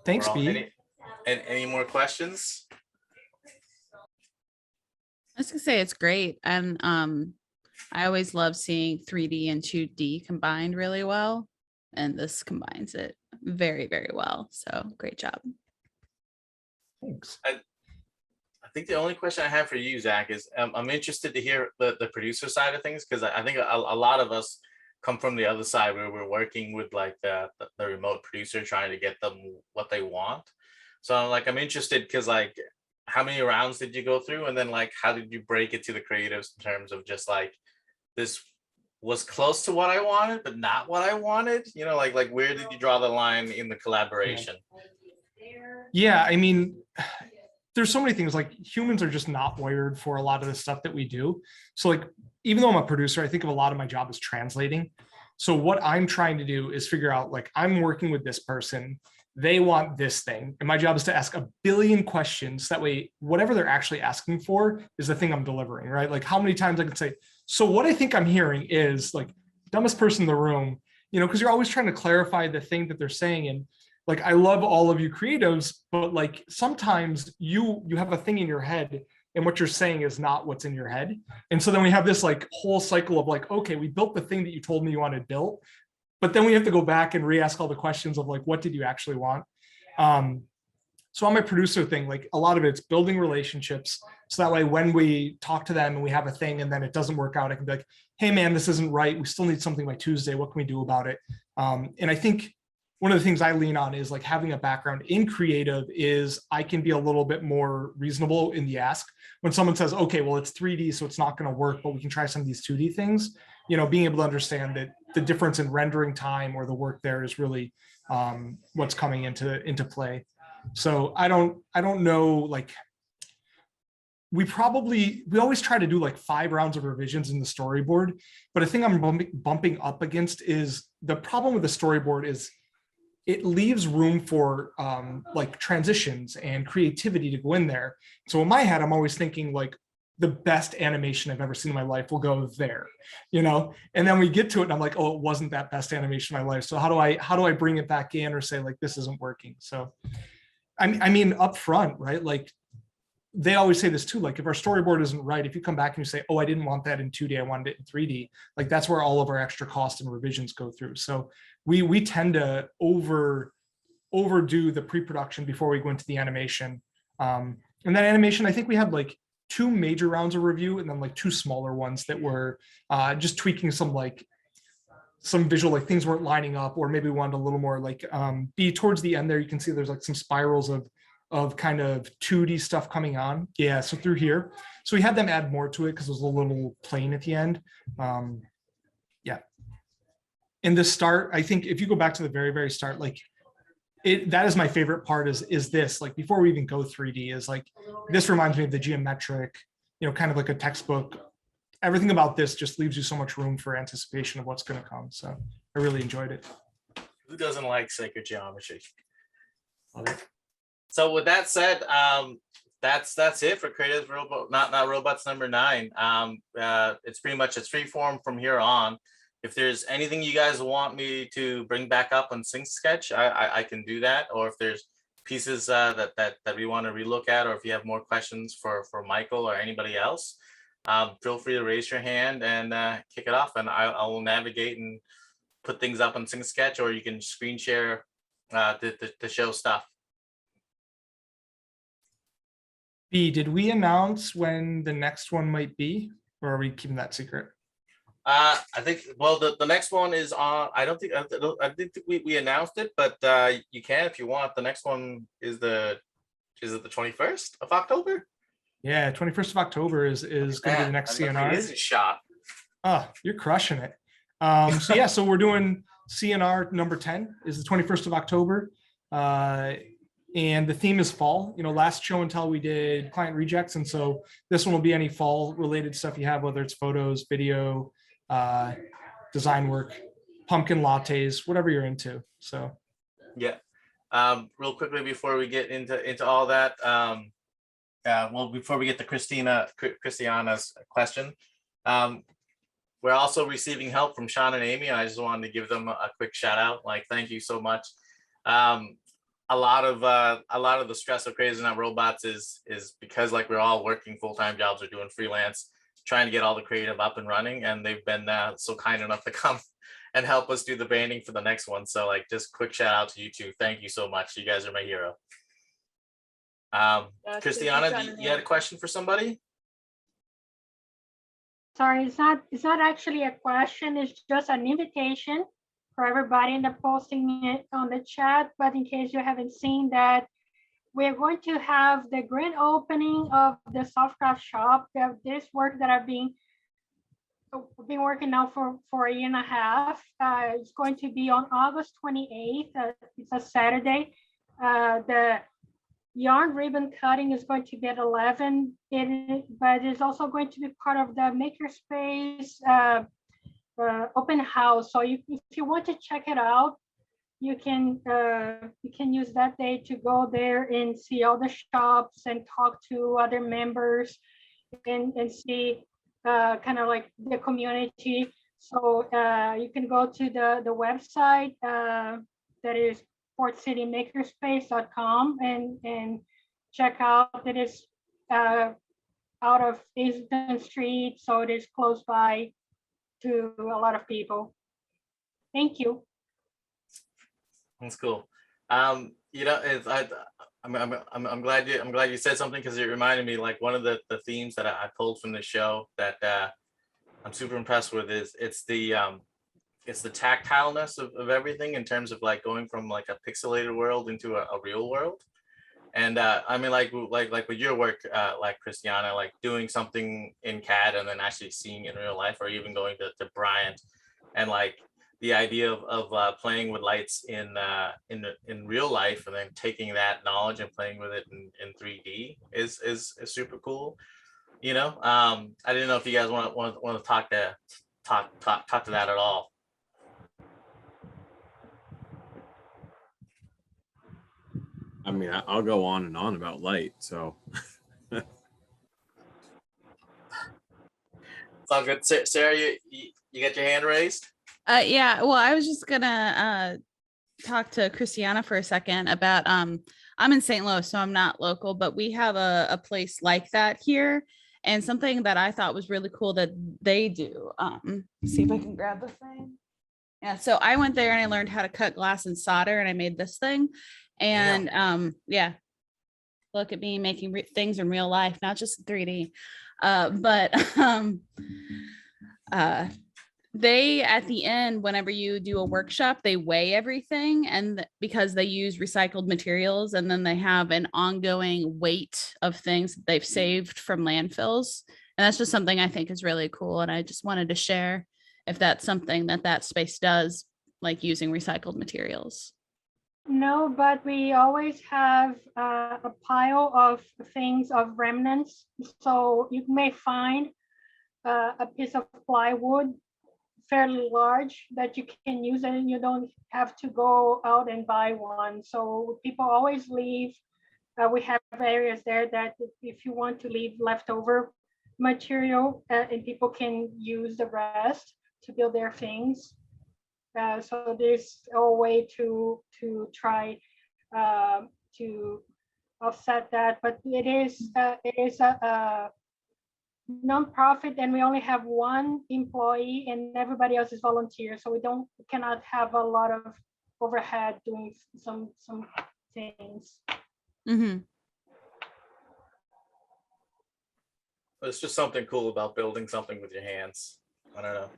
F: Thanks, Bea.
A: Any more questions?
V: I was gonna say it's great, and I always love seeing 3D and 2D combined really well. And this combines it very, very well. So great job.
F: Thanks.
A: I think the only question I have for you, Zach, is I'm interested to hear the producer side of things, because I think a lot of us come from the other side where we're working with like the remote producer, trying to get them what they want. So like I'm interested because like how many rounds did you go through, and then like how did you break it to the creatives in terms of just like this was close to what I wanted but not what I wanted, you know, like where did you draw the line in the collaboration?
F: Yeah, I mean, there's so many things. Like humans are just not wired for a lot of the stuff that we do. So like, even though I'm a producer, I think of a lot of my job as translating. So what I'm trying to do is figure out, like, I'm working with this person, they want this thing, and my job is to ask a billion questions. That way, whatever they're actually asking for is the thing I'm delivering, right? Like how many times I can say, so what I think I'm hearing is like dumbest person in the room, you know, because you're always trying to clarify the thing that they're saying. And like, I love all of you creatives, but like sometimes you have a thing in your head and what you're saying is not what's in your head. And so then we have this like whole cycle of like, okay, we built the thing that you told me you wanted built, but then we have to go back and re-ask all the questions of like, what did you actually want? So on my producer thing, like a lot of it's building relationships. So that way, when we talk to them and we have a thing and then it doesn't work out, I can be like, hey man, this isn't right. We still need something by Tuesday. What can we do about it? And I think one of the things I lean on is like having a background in creative is I can be a little bit more reasonable in the ask. When someone says, okay, well, it's 3D, so it's not going to work, but we can try some of these 2D things, you know, being able to understand that the difference in rendering time or the work there is really what's coming into play. So I don't know, like we always try to do like 5 rounds of revisions in the storyboard, but I think I'm bumping up against is the problem with the storyboard is it leaves room for like transitions and creativity to go in there. So in my head, I'm always thinking like the best animation I've ever seen in my life will go there, you know? And then we get to it and I'm like, oh, it wasn't that best animation in my life. So how do I bring it back in or say like, this isn't working? So, I mean, up front, right? Like they always say this too, like if our storyboard isn't right, if you come back and you say, oh, I didn't want that in 2D, I wanted it in 3D, like that's where all of our extra costs and revisions go through. So we tend to overdo the pre-production before we go into the animation. And then animation, I think we had like 2 major rounds of review and then like 2 smaller ones that were just tweaking some visual, like things weren't lining up, or maybe we wanted a little more like be towards the end there. You can see there's like some spirals of kind of 2D stuff coming on. Yeah, so through here. So we had them add more to it because it was a little plain at the end. Yeah. In the start, I think if you go back to the very, very start, like that is my favorite part is this, like before we even go 3D is like, this reminds me of the geometric, you know, kind of like a textbook. Everything about this just leaves you so much room for anticipation of what's going to come. So I really enjoyed it.
A: Who doesn't like sacred geometry? So with that said, that's it for Creatives Not Robots number 9. It's pretty much it's free form from here on. If there's anything you guys want me to bring back up on Sync Sketch, I can do that. Or if there's pieces that we want to relook at, or if you have more questions for Michael or anybody else, feel free to raise your hand and kick it off, and I will navigate and put things up on Sync Sketch, or you can screen share the show stuff.
F: B, did we announce when the next one might be, or are we keeping that secret?
A: I think, well, the next one is on, I think we announced it, but you can if you want. The next one is it the 21st of October?
F: Yeah, 21st of October is going to be the next CnR.
A: It is a shot.
F: Oh, you're crushing it. So yeah, so we're doing CnR number 10 is the 21st of October. And the theme is fall. You know, last show and tell we did client rejects. And so this one will be any fall related stuff you have, whether it's photos, video, design work, pumpkin lattes, whatever you're into. So
A: yeah. Real quickly before we get into all that, well, before we get to Christiana's question, we're also receiving help from Sean and Amy, and I just wanted to give them a quick shout out. Like, thank you so much. A lot of the stress of Creatives Not Robots is because like we're all working full-time jobs or doing freelance. trying to get all the creative up and running, and they've been so kind enough to come and help us do the branding for the next one. So like, just quick shout out to you two. Thank you so much. You guys are my hero. Christiana, you had a question for somebody?
R: Sorry, it's not actually a question. It's just an invitation for everybody in the posting it on the chat. But in case you haven't seen that, we're going to have the grand opening of the Softcraft shop. This work that I've been working now for a year and a half. It's going to be on August 28th. It's a Saturday. The yarn ribbon cutting is going to be at 11, but it's also going to be part of the Makerspace open house. So if you want to check it out, you can use that day to go there and see all the shops and talk to other members and see kind of like the community. So you can go to the website that is portcitymakerspace.com and check out. It is out of Easton Street, so it is close by to a lot of people. Thank you.
A: That's cool. You know, I'm glad you said something, because it reminded me, like, one of the themes that I pulled from the show that I'm super impressed with is it's the tactileness of everything, in terms of like going from like a pixelated world into a real world. And I mean, like with your work, like Christiana, like doing something in CAD and then actually seeing it in real life, or even going to Bryant, and like the idea of playing with lights in real life, and then taking that knowledge and playing with it in 3D is super cool. You know, I didn't know if you guys want to talk to that at all.
H: I mean, I'll go on and on about light. So
A: it's all good. Sarah, you got your hand raised?
V: Yeah, well, I was just gonna talk to Christiana for a second about I'm in St. Louis, so I'm not local, but we have a place like that here, and something that I thought was really cool that they do. See if I can grab the thing. Yeah, so I went there and I learned how to cut glass and solder, and I made this thing. And yeah, look at me making things in real life, not just 3D. They, at the end, whenever you do a workshop, they weigh everything, and because they use recycled materials, and then they have an ongoing weight of things that they've saved from landfills. And that's just something I think is really cool. And I just wanted to share if that's something that space does, like using recycled materials.
R: No, but we always have a pile of things, of remnants. So you may find a piece of plywood fairly large that you can use, and you don't have to go out and buy one. So people always leave. We have areas there that if you want to leave leftover material, and people can use the rest to build their things. So there's a way to try to offset that, but it is a nonprofit, and we only have one employee, and everybody else is volunteer. So we cannot have a lot of overhead doing some things.
V: Mm-hmm.
A: It's just something cool about building something with your hands. I don't know.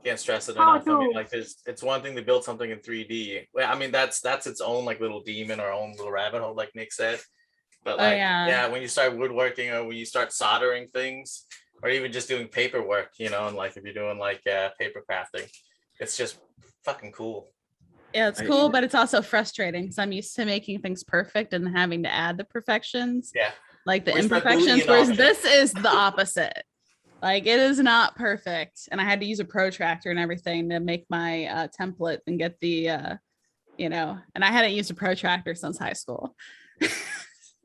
A: Can't stress it enough. I mean, like, it's one thing to build something in 3D. I mean, that's its own like little demon, or own little rabbit hole, like Nick said. But like, yeah, when you start woodworking, or when you start soldering things, or even just doing paperwork, you know, and like if you're doing like paper crafting, it's just fucking cool.
V: Yeah, it's cool, but it's also frustrating because I'm used to making things perfect and having to add the perfections.
A: Yeah.
V: Like the imperfections, whereas this is the opposite. Like, it is not perfect. And I had to use a protractor and everything to make my template and get the, you know, and I hadn't used a protractor since high school.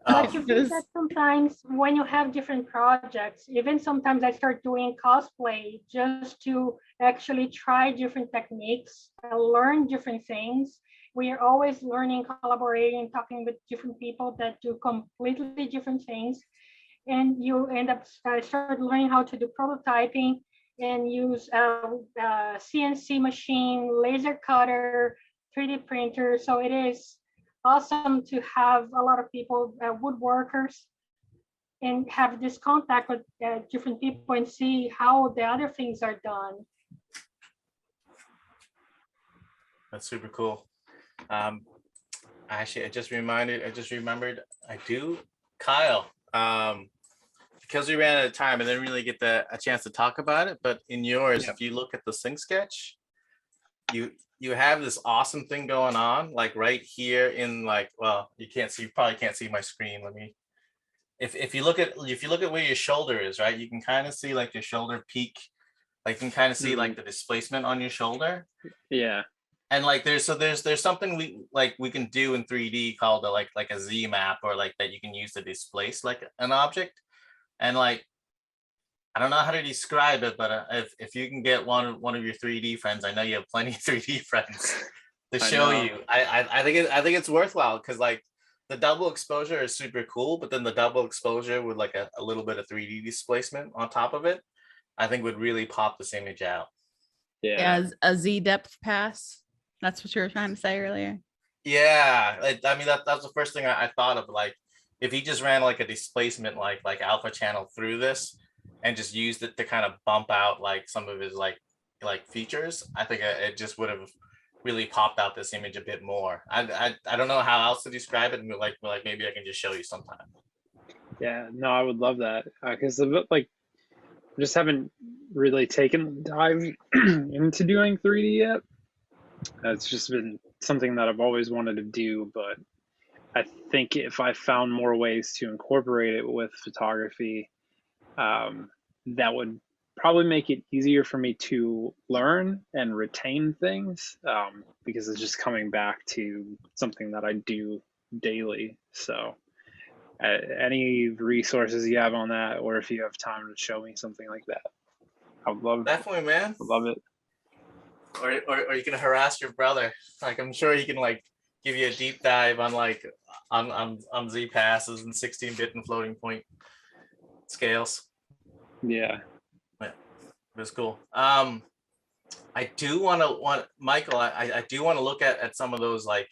R: But you think that sometimes when you have different projects, even sometimes I start doing cosplay just to actually try different techniques, learn different things. We are always learning, collaborating, talking with different people that do completely different things. and you end up start learning how to do prototyping and use CNC machine, laser cutter, 3D printer. So it is awesome to have a lot of people, woodworkers, and have this contact with different people and see how the other things are done.
A: That's super cool. Actually, I just remembered I do, Kyle. Because we ran out of time, I didn't really get a chance to talk about it. But in yours, if you look at the sync sketch, you have this awesome thing going on, like right here in like, well, you probably can't see my screen. Let me. If you look at where your shoulder is, right, you can kind of see like your shoulder peak, like you can kind of see like the displacement on your shoulder.
D: Yeah.
A: And like there's something we can do in 3D called like a Z map, or like that you can use to displace like an object. And like I don't know how to describe it, but if you can get one of your 3D friends, I know you have plenty of 3D friends to show you. I think it's worthwhile, because like the double exposure is super cool, but then the double exposure with like a little bit of 3D displacement on top of it, I think would really pop this image out.
V: Yeah, a Z depth pass. That's what you were trying to say earlier.
A: Yeah, I mean that's the first thing I thought of. Like if he just ran like a displacement like alpha channel through this and just used it to kind of bump out like some of his like features, I think it just would have really popped out this image a bit more. I don't know how else to describe it. Like maybe I can just show you sometime.
D: Yeah, no, I would love that, because like I just haven't really taken the dive into doing 3D yet. It's just been something that I've always wanted to do, but I think if I found more ways to incorporate it with photography, that would probably make it easier for me to learn and retain things, because it's just coming back to something that I do daily. So any resources you have on that, or if you have time to show me something like that, I would love it.
A: Definitely, man.
D: I love it.
A: Or you can harass your brother. Like I'm sure he can like give you a deep dive on like on Z passes and 16-bit and floating point scales.
D: Yeah.
A: It was cool. I do want Michael, I do want to look at some of those like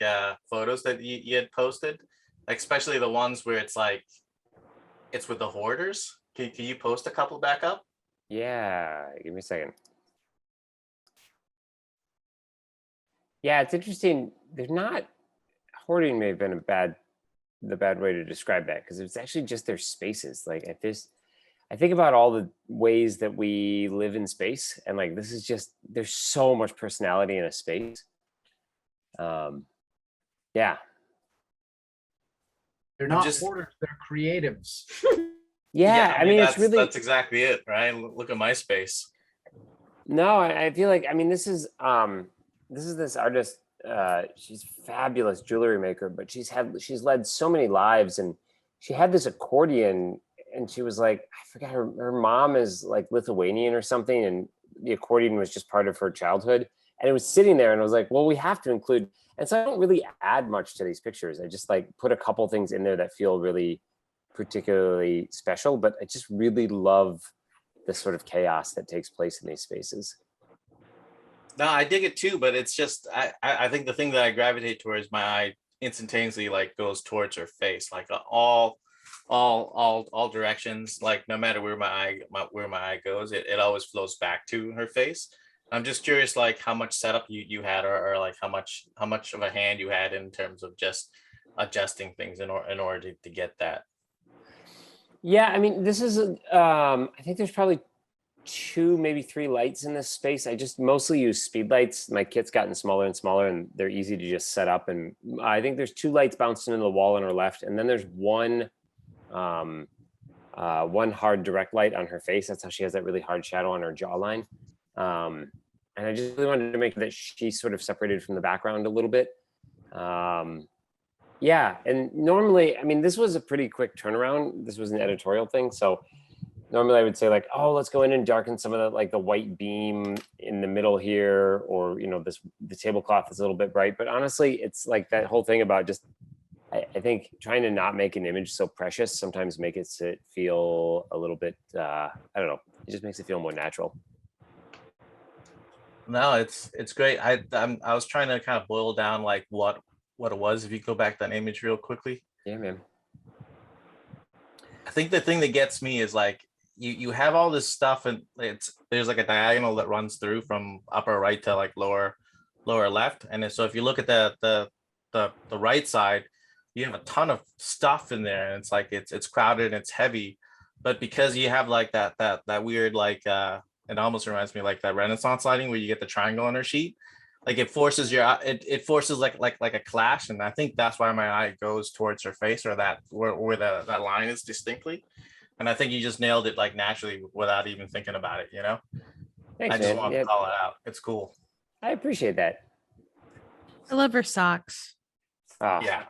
A: photos that you had posted, like especially the ones where it's like it's with the hoarders. Can you post a couple back up?
B: Yeah, give me a second. Yeah, it's interesting. They're not, hoarding may have been the bad way to describe that, because it's actually just their spaces. Like at this, I think about all the ways that we live in space, and like this is just, there's so much personality in a space. Yeah.
I: They're not hoarders, they're creatives.
B: Yeah, I mean it's really,
A: that's exactly it, right? Look at my space.
B: No, I feel like, I mean, this is this artist. She's a fabulous jewelry maker, but she's led so many lives, and she had this accordion, and she was like, I forgot, her mom is like Lithuanian or something, and the accordion was just part of her childhood, and it was sitting there, and I was like, well, we have to include. And so I don't really add much to these pictures. I just like put a couple things in there that feel really particularly special, but I just really love the sort of chaos that takes place in these spaces.
A: No, I dig it too, but it's just I think the thing that I gravitate towards, my eye instantaneously like goes towards her face, like all directions, like no matter where my eye goes, it always flows back to her face. I'm just curious, like how much setup you had, or like how much of a hand you had in terms of just adjusting things in order to get that.
B: Yeah, I mean, this is I think there's probably 2, maybe 3 lights in this space. I just mostly use speed lights. My kit's gotten smaller and smaller, and they're easy to just set up. And I think there's 2 lights bouncing into the wall on her left, and then there's one hard direct light on her face. That's how she has that really hard shadow on her jawline. And I just really wanted to make that she's sort of separated from the background a little bit. Yeah, and normally, I mean, this was a pretty quick turnaround. This was an editorial thing, so normally I would say like, oh, let's go in and darken some of the like the white beam in the middle here, or you know, the tablecloth is a little bit bright. But honestly, it's like that whole thing about just I think trying to not make an image so precious sometimes makes it feel a little bit, I don't know, it just makes it feel more natural.
A: No, it's great. I was trying to kind of boil down like what it was. If you go back that image real quickly.
B: Yeah, man.
A: I think the thing that gets me is like you have all this stuff and there's like a diagonal that runs through from upper right to like lower left. And so if you look at the right side, you have a ton of stuff in there, and it's like it's crowded and it's heavy. But because you have like that weird like it almost reminds me like that Renaissance lighting where you get the triangle on her sheet. Like it forces it forces like a clash, and I think that's why my eye goes towards her face, or that where that line is distinctly. And I think you just nailed it like naturally without even thinking about it, you know?
B: Thanks,
A: I just
B: man.
A: want to call it out. It's cool.
B: I appreciate that.
V: I love her socks.
B: Oh.
A: Yeah.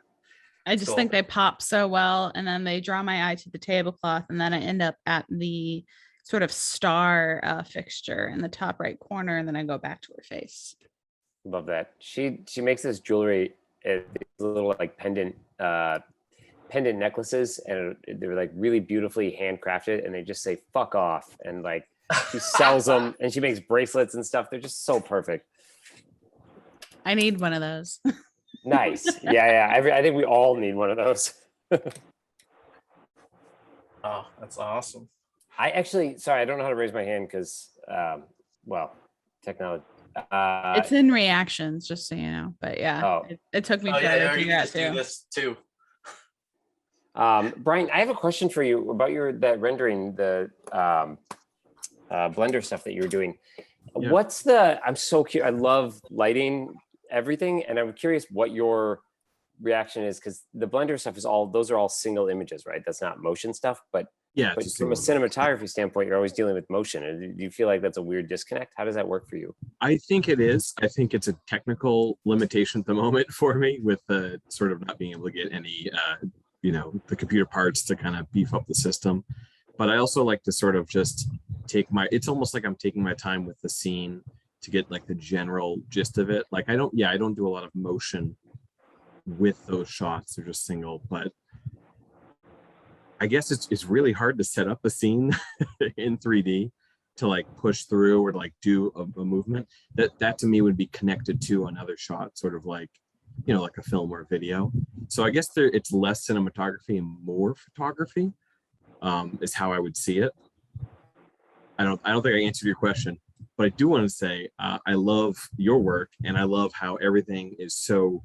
V: I just
A: Cool.
V: think they pop so well, and then they draw my eye to the tablecloth, and then I end up at the sort of star fixture in the top right corner, and then I go back to her face.
B: Love that. She makes this jewelry, these little like pendant necklaces, and they're like really beautifully handcrafted, and they just say "fuck off," and like she sells them, and she makes bracelets and stuff. They're just so perfect.
V: I need one of those.
B: Nice. Yeah. I think we all need one of those.
A: Oh, that's awesome.
B: I actually, sorry, I don't know how to raise my hand because, technology.
V: It's in reactions, just so you know. But yeah, it took me forever to figure out
A: do this too.
B: Brian, I have a question for you about that rendering, the Blender stuff that you were doing. Yeah. I'm so curious. I love lighting everything, and I'm curious what your reaction is, because the Blender stuff those are all single images, right? That's not motion stuff, but from a cinematography standpoint, you're always dealing with motion. Do you feel like that's a weird disconnect? How does that work for you?
H: I think it is. I think it's a technical limitation at the moment for me, with the sort of not being able to get any, the computer parts to kind of beef up the system. But I also like to sort of just it's almost like I'm taking my time with the scene to get like the general gist of it. Like I don't do a lot of motion with those shots. They're just single, but I guess it's really hard to set up a scene in 3D to like push through or like do a movement that to me would be connected to another shot, sort of like, like a film or a video. So I guess it's less cinematography and more photography, is how I would see it. I don't think I answered your question, but I do want to say I love your work, and I love how everything is so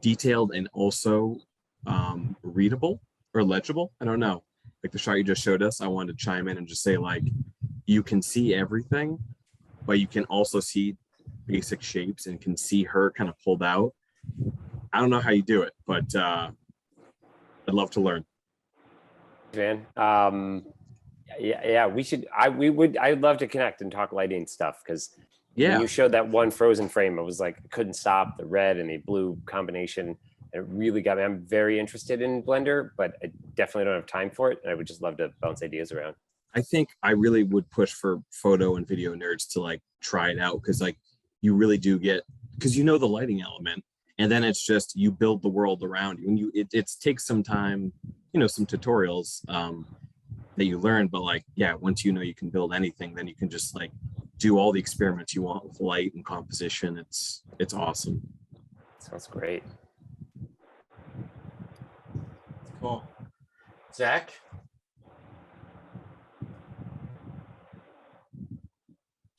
H: detailed and also readable or legible. I don't know, like the shot you just showed us. I wanted to chime in and just say, like, you can see everything, but you can also see basic shapes and can see her kind of pulled out. I don't know how you do it, but I'd love to learn.
B: Man, yeah, we should. I'd love to connect and talk lighting stuff, because when you showed that one frozen frame, I was like, I couldn't stop the red and the blue combination. It really got me. I'm very interested in Blender, but I definitely don't have time for it, and I would just love to bounce ideas around.
H: I think I really would push for photo and video nerds to like try it out, because like you really do get, because the lighting element, and then it's just you build the world around you, and it takes some time, some tutorials that you learn, but like once you can build anything, then you can just like do all the experiments you want with light and composition. It's awesome.
B: Sounds great.
A: Cool. Zach?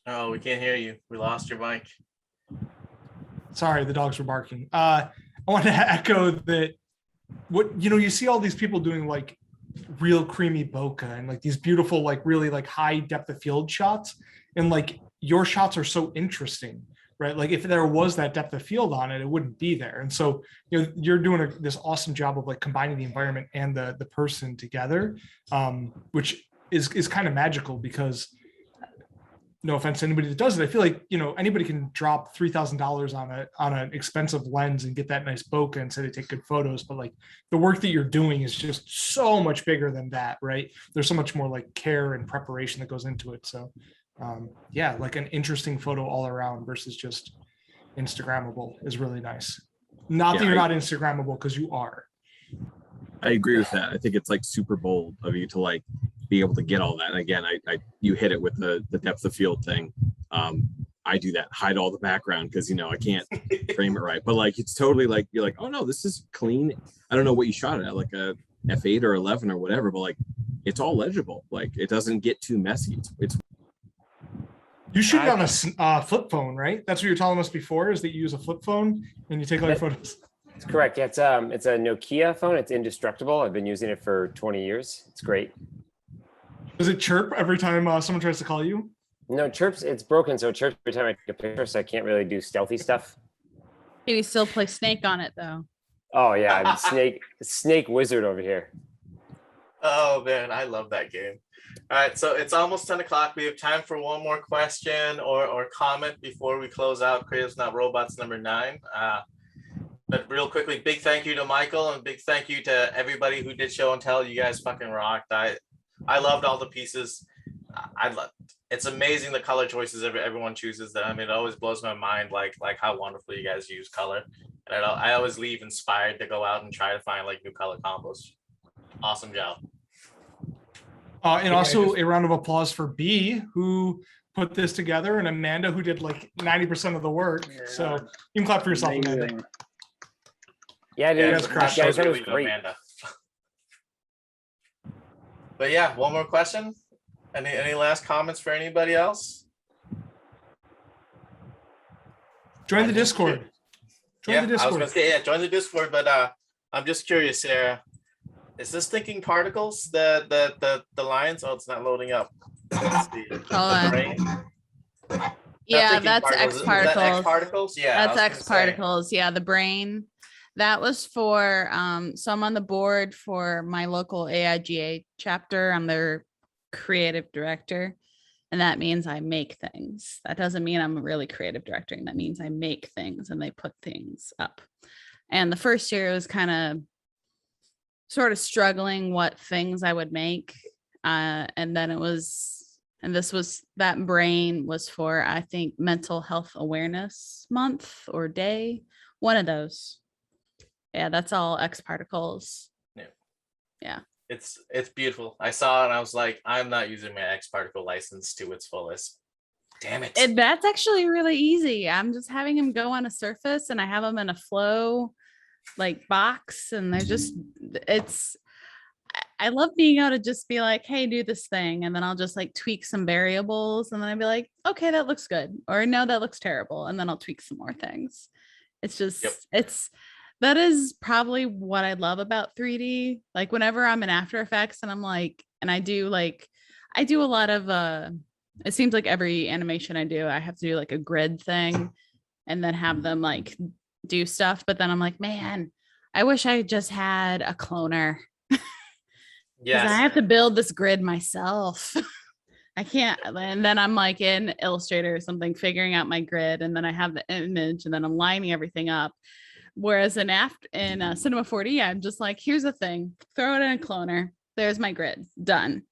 A: Oh, we can't hear you. We lost your mic.
F: Sorry, the dogs were barking. I want to echo that. You see all these people doing like real creamy bokeh and like these beautiful, like really like high depth of field shots, and like your shots are so interesting, right? Like if there was that depth of field on it, it wouldn't be there. And so you're doing this awesome job of like combining the environment and the person together, which is kind of magical, because no offense to anybody that does it, I feel like anybody can drop $3,000 on an expensive lens and get that nice bokeh and say they take good photos, but like the work that you're doing is just so much bigger than that, right? There's so much more like care and preparation that goes into it. So like an interesting photo all around versus just Instagrammable is really nice. Not that you're not Instagrammable, because you are.
H: I agree with that. I think it's like super bold of you to like be able to get all that. And again, you hit it with the depth of field thing. I do that, hide all the background because I can't frame it right. But like it's totally like you're like, oh no, this is clean. I don't know what you shot it at, like a f8 or 11 or whatever, but like it's all legible. Like it doesn't get too messy. It's
F: You shoot it on a flip phone, right? That's what you were telling us before, is that you use a flip phone and you take all your photos.
B: It's correct. Yeah, it's a Nokia phone. It's indestructible. I've been using it for 20 years. It's great.
F: Does it chirp every time someone tries to call you?
B: No, it chirps. It's broken, so it chirps every time I take a picture, so I can't really do stealthy stuff.
V: Can you still play Snake on it though?
B: Oh yeah, I'm Snake Wizard over here.
A: Oh man, I love that game. All right, so it's almost 10 o'clock. We have time for one more question or comment before we close out Creatives Not Robots number 9. But real quickly, big thank you to Michael and big thank you to everybody who did show and tell. You guys fucking rocked. I loved all the pieces. It's amazing the color choices everyone chooses. That I mean, it always blows my mind like how wonderful you guys use color. And I always leave inspired to go out and try to find like new color combos. Awesome job.
F: And also a round of applause for B, who put this together, and Amanda, who did like 90% of the work. Yeah. So you can clap for yourself, Amanda.
B: Yeah, dude.
A: That was great. Amanda. But yeah, one more question. Any last comments for anybody else?
F: Join the Discord. Join the Discord.
A: I was gonna say, join the Discord, but I'm just curious, Sarah. Is this thinking particles the lines? Oh, it's not loading up. Let's see.
V: Hold on. Yeah, that's X particles.
A: X particles? Yeah.
V: That's X particles. Yeah, the brain. That was for so I'm on the board for my local AIGA chapter. I'm their creative director. And that means I make things. That doesn't mean I'm really creative directing. That means I make things and they put things up. And the first year was kind of sort of struggling what things I would make. And then that brain was for, I think, Mental Health Awareness Month or Day. One of those. Yeah, that's all X particles. Yeah.
A: It's beautiful. I saw it and I was like, I'm not using my X particle license to its fullest. Damn it.
V: And that's actually really easy. I'm just having him go on a surface and I have them in a flow like box, and they're just, I love being able to just be like, hey, do this thing, and then I'll just like tweak some variables, and then I'd be like, okay, that looks good, or no, that looks terrible, and then I'll tweak some more things. It's just that is probably what I love about 3D. Like whenever I'm in After Effects and I'm like, and I do a lot of it seems like every animation I do, I have to do like a grid thing and then have them like do stuff. But then I'm like, man, I wish I just had a cloner. Yes. I have to build this grid myself. I can't. And then I'm like in Illustrator or something, figuring out my grid. And then I have the image and then I'm lining everything up. Whereas in Cinema 4D, I'm just like, here's the thing, throw it in a cloner. There's my grid, done.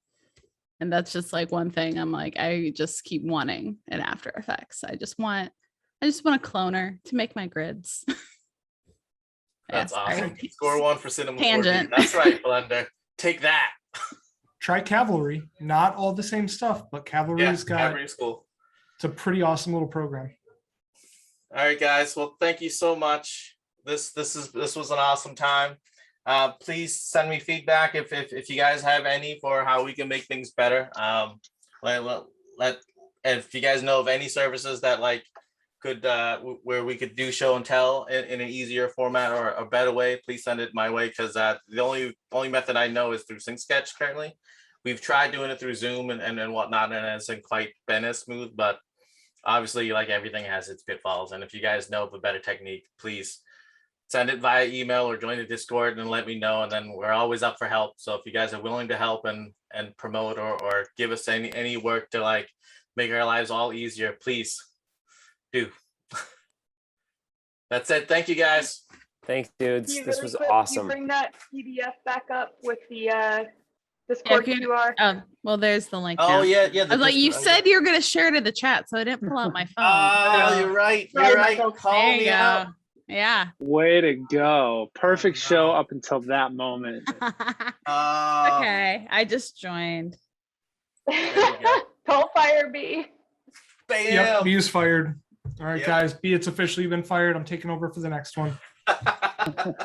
V: And that's just like one thing I'm like, I just keep wanting in After Effects. I just want a cloner to make my grids.
A: That's awesome. Score 1 for Cinema 4D.
V: Tangent.
A: That's right, Blender. Take that.
F: Try Cavalry. Not all the same stuff, but Cavalry's
A: Cavalry's cool.
F: It's a pretty awesome little program.
A: All right, guys. Well, thank you so much. This was an awesome time. Please send me feedback if you guys have any for how we can make things better. If you guys know of any services that like could where we could do show and tell in an easier format or a better way, please send it my way, because the only method I know is through SyncSketch currently. We've tried doing it through Zoom and whatnot, and it hasn't quite been as smooth, but obviously like everything has its pitfalls. And if you guys know of a better technique, please send it via email or join the Discord and let me know. And then we're always up for help. So if you guys are willing to help and promote or give us any work to like make our lives all easier, please do. That's it. Thank you, guys.
B: Thanks, dudes.
G: Can you
B: This
G: really
B: was
G: quick,
B: awesome.
G: Can you bring that PDF back up with the Discord QR?
V: Well, there's the link.
A: Oh,
V: now.
A: yeah.
V: I was like, you said you were going to share to the chat, so I didn't pull out my phone.
A: Oh, you're right. You're right. Call me out.
V: Yeah.
D: Way to go. Perfect show up until that moment.
V: Okay, I just joined.
G: Don't fire B.
F: Yep, B is fired. All right,
A: Yep.
F: guys, B, it's officially been fired. I'm taking over for the next one.
A: All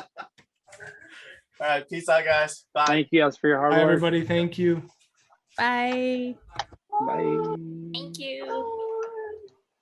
A: right, peace out, guys. Bye.
D: Thank you guys for your hard
F: Bye,
D: work.
F: everybody. Thank you.
V: Bye.
D: Bye.
J: Thank you.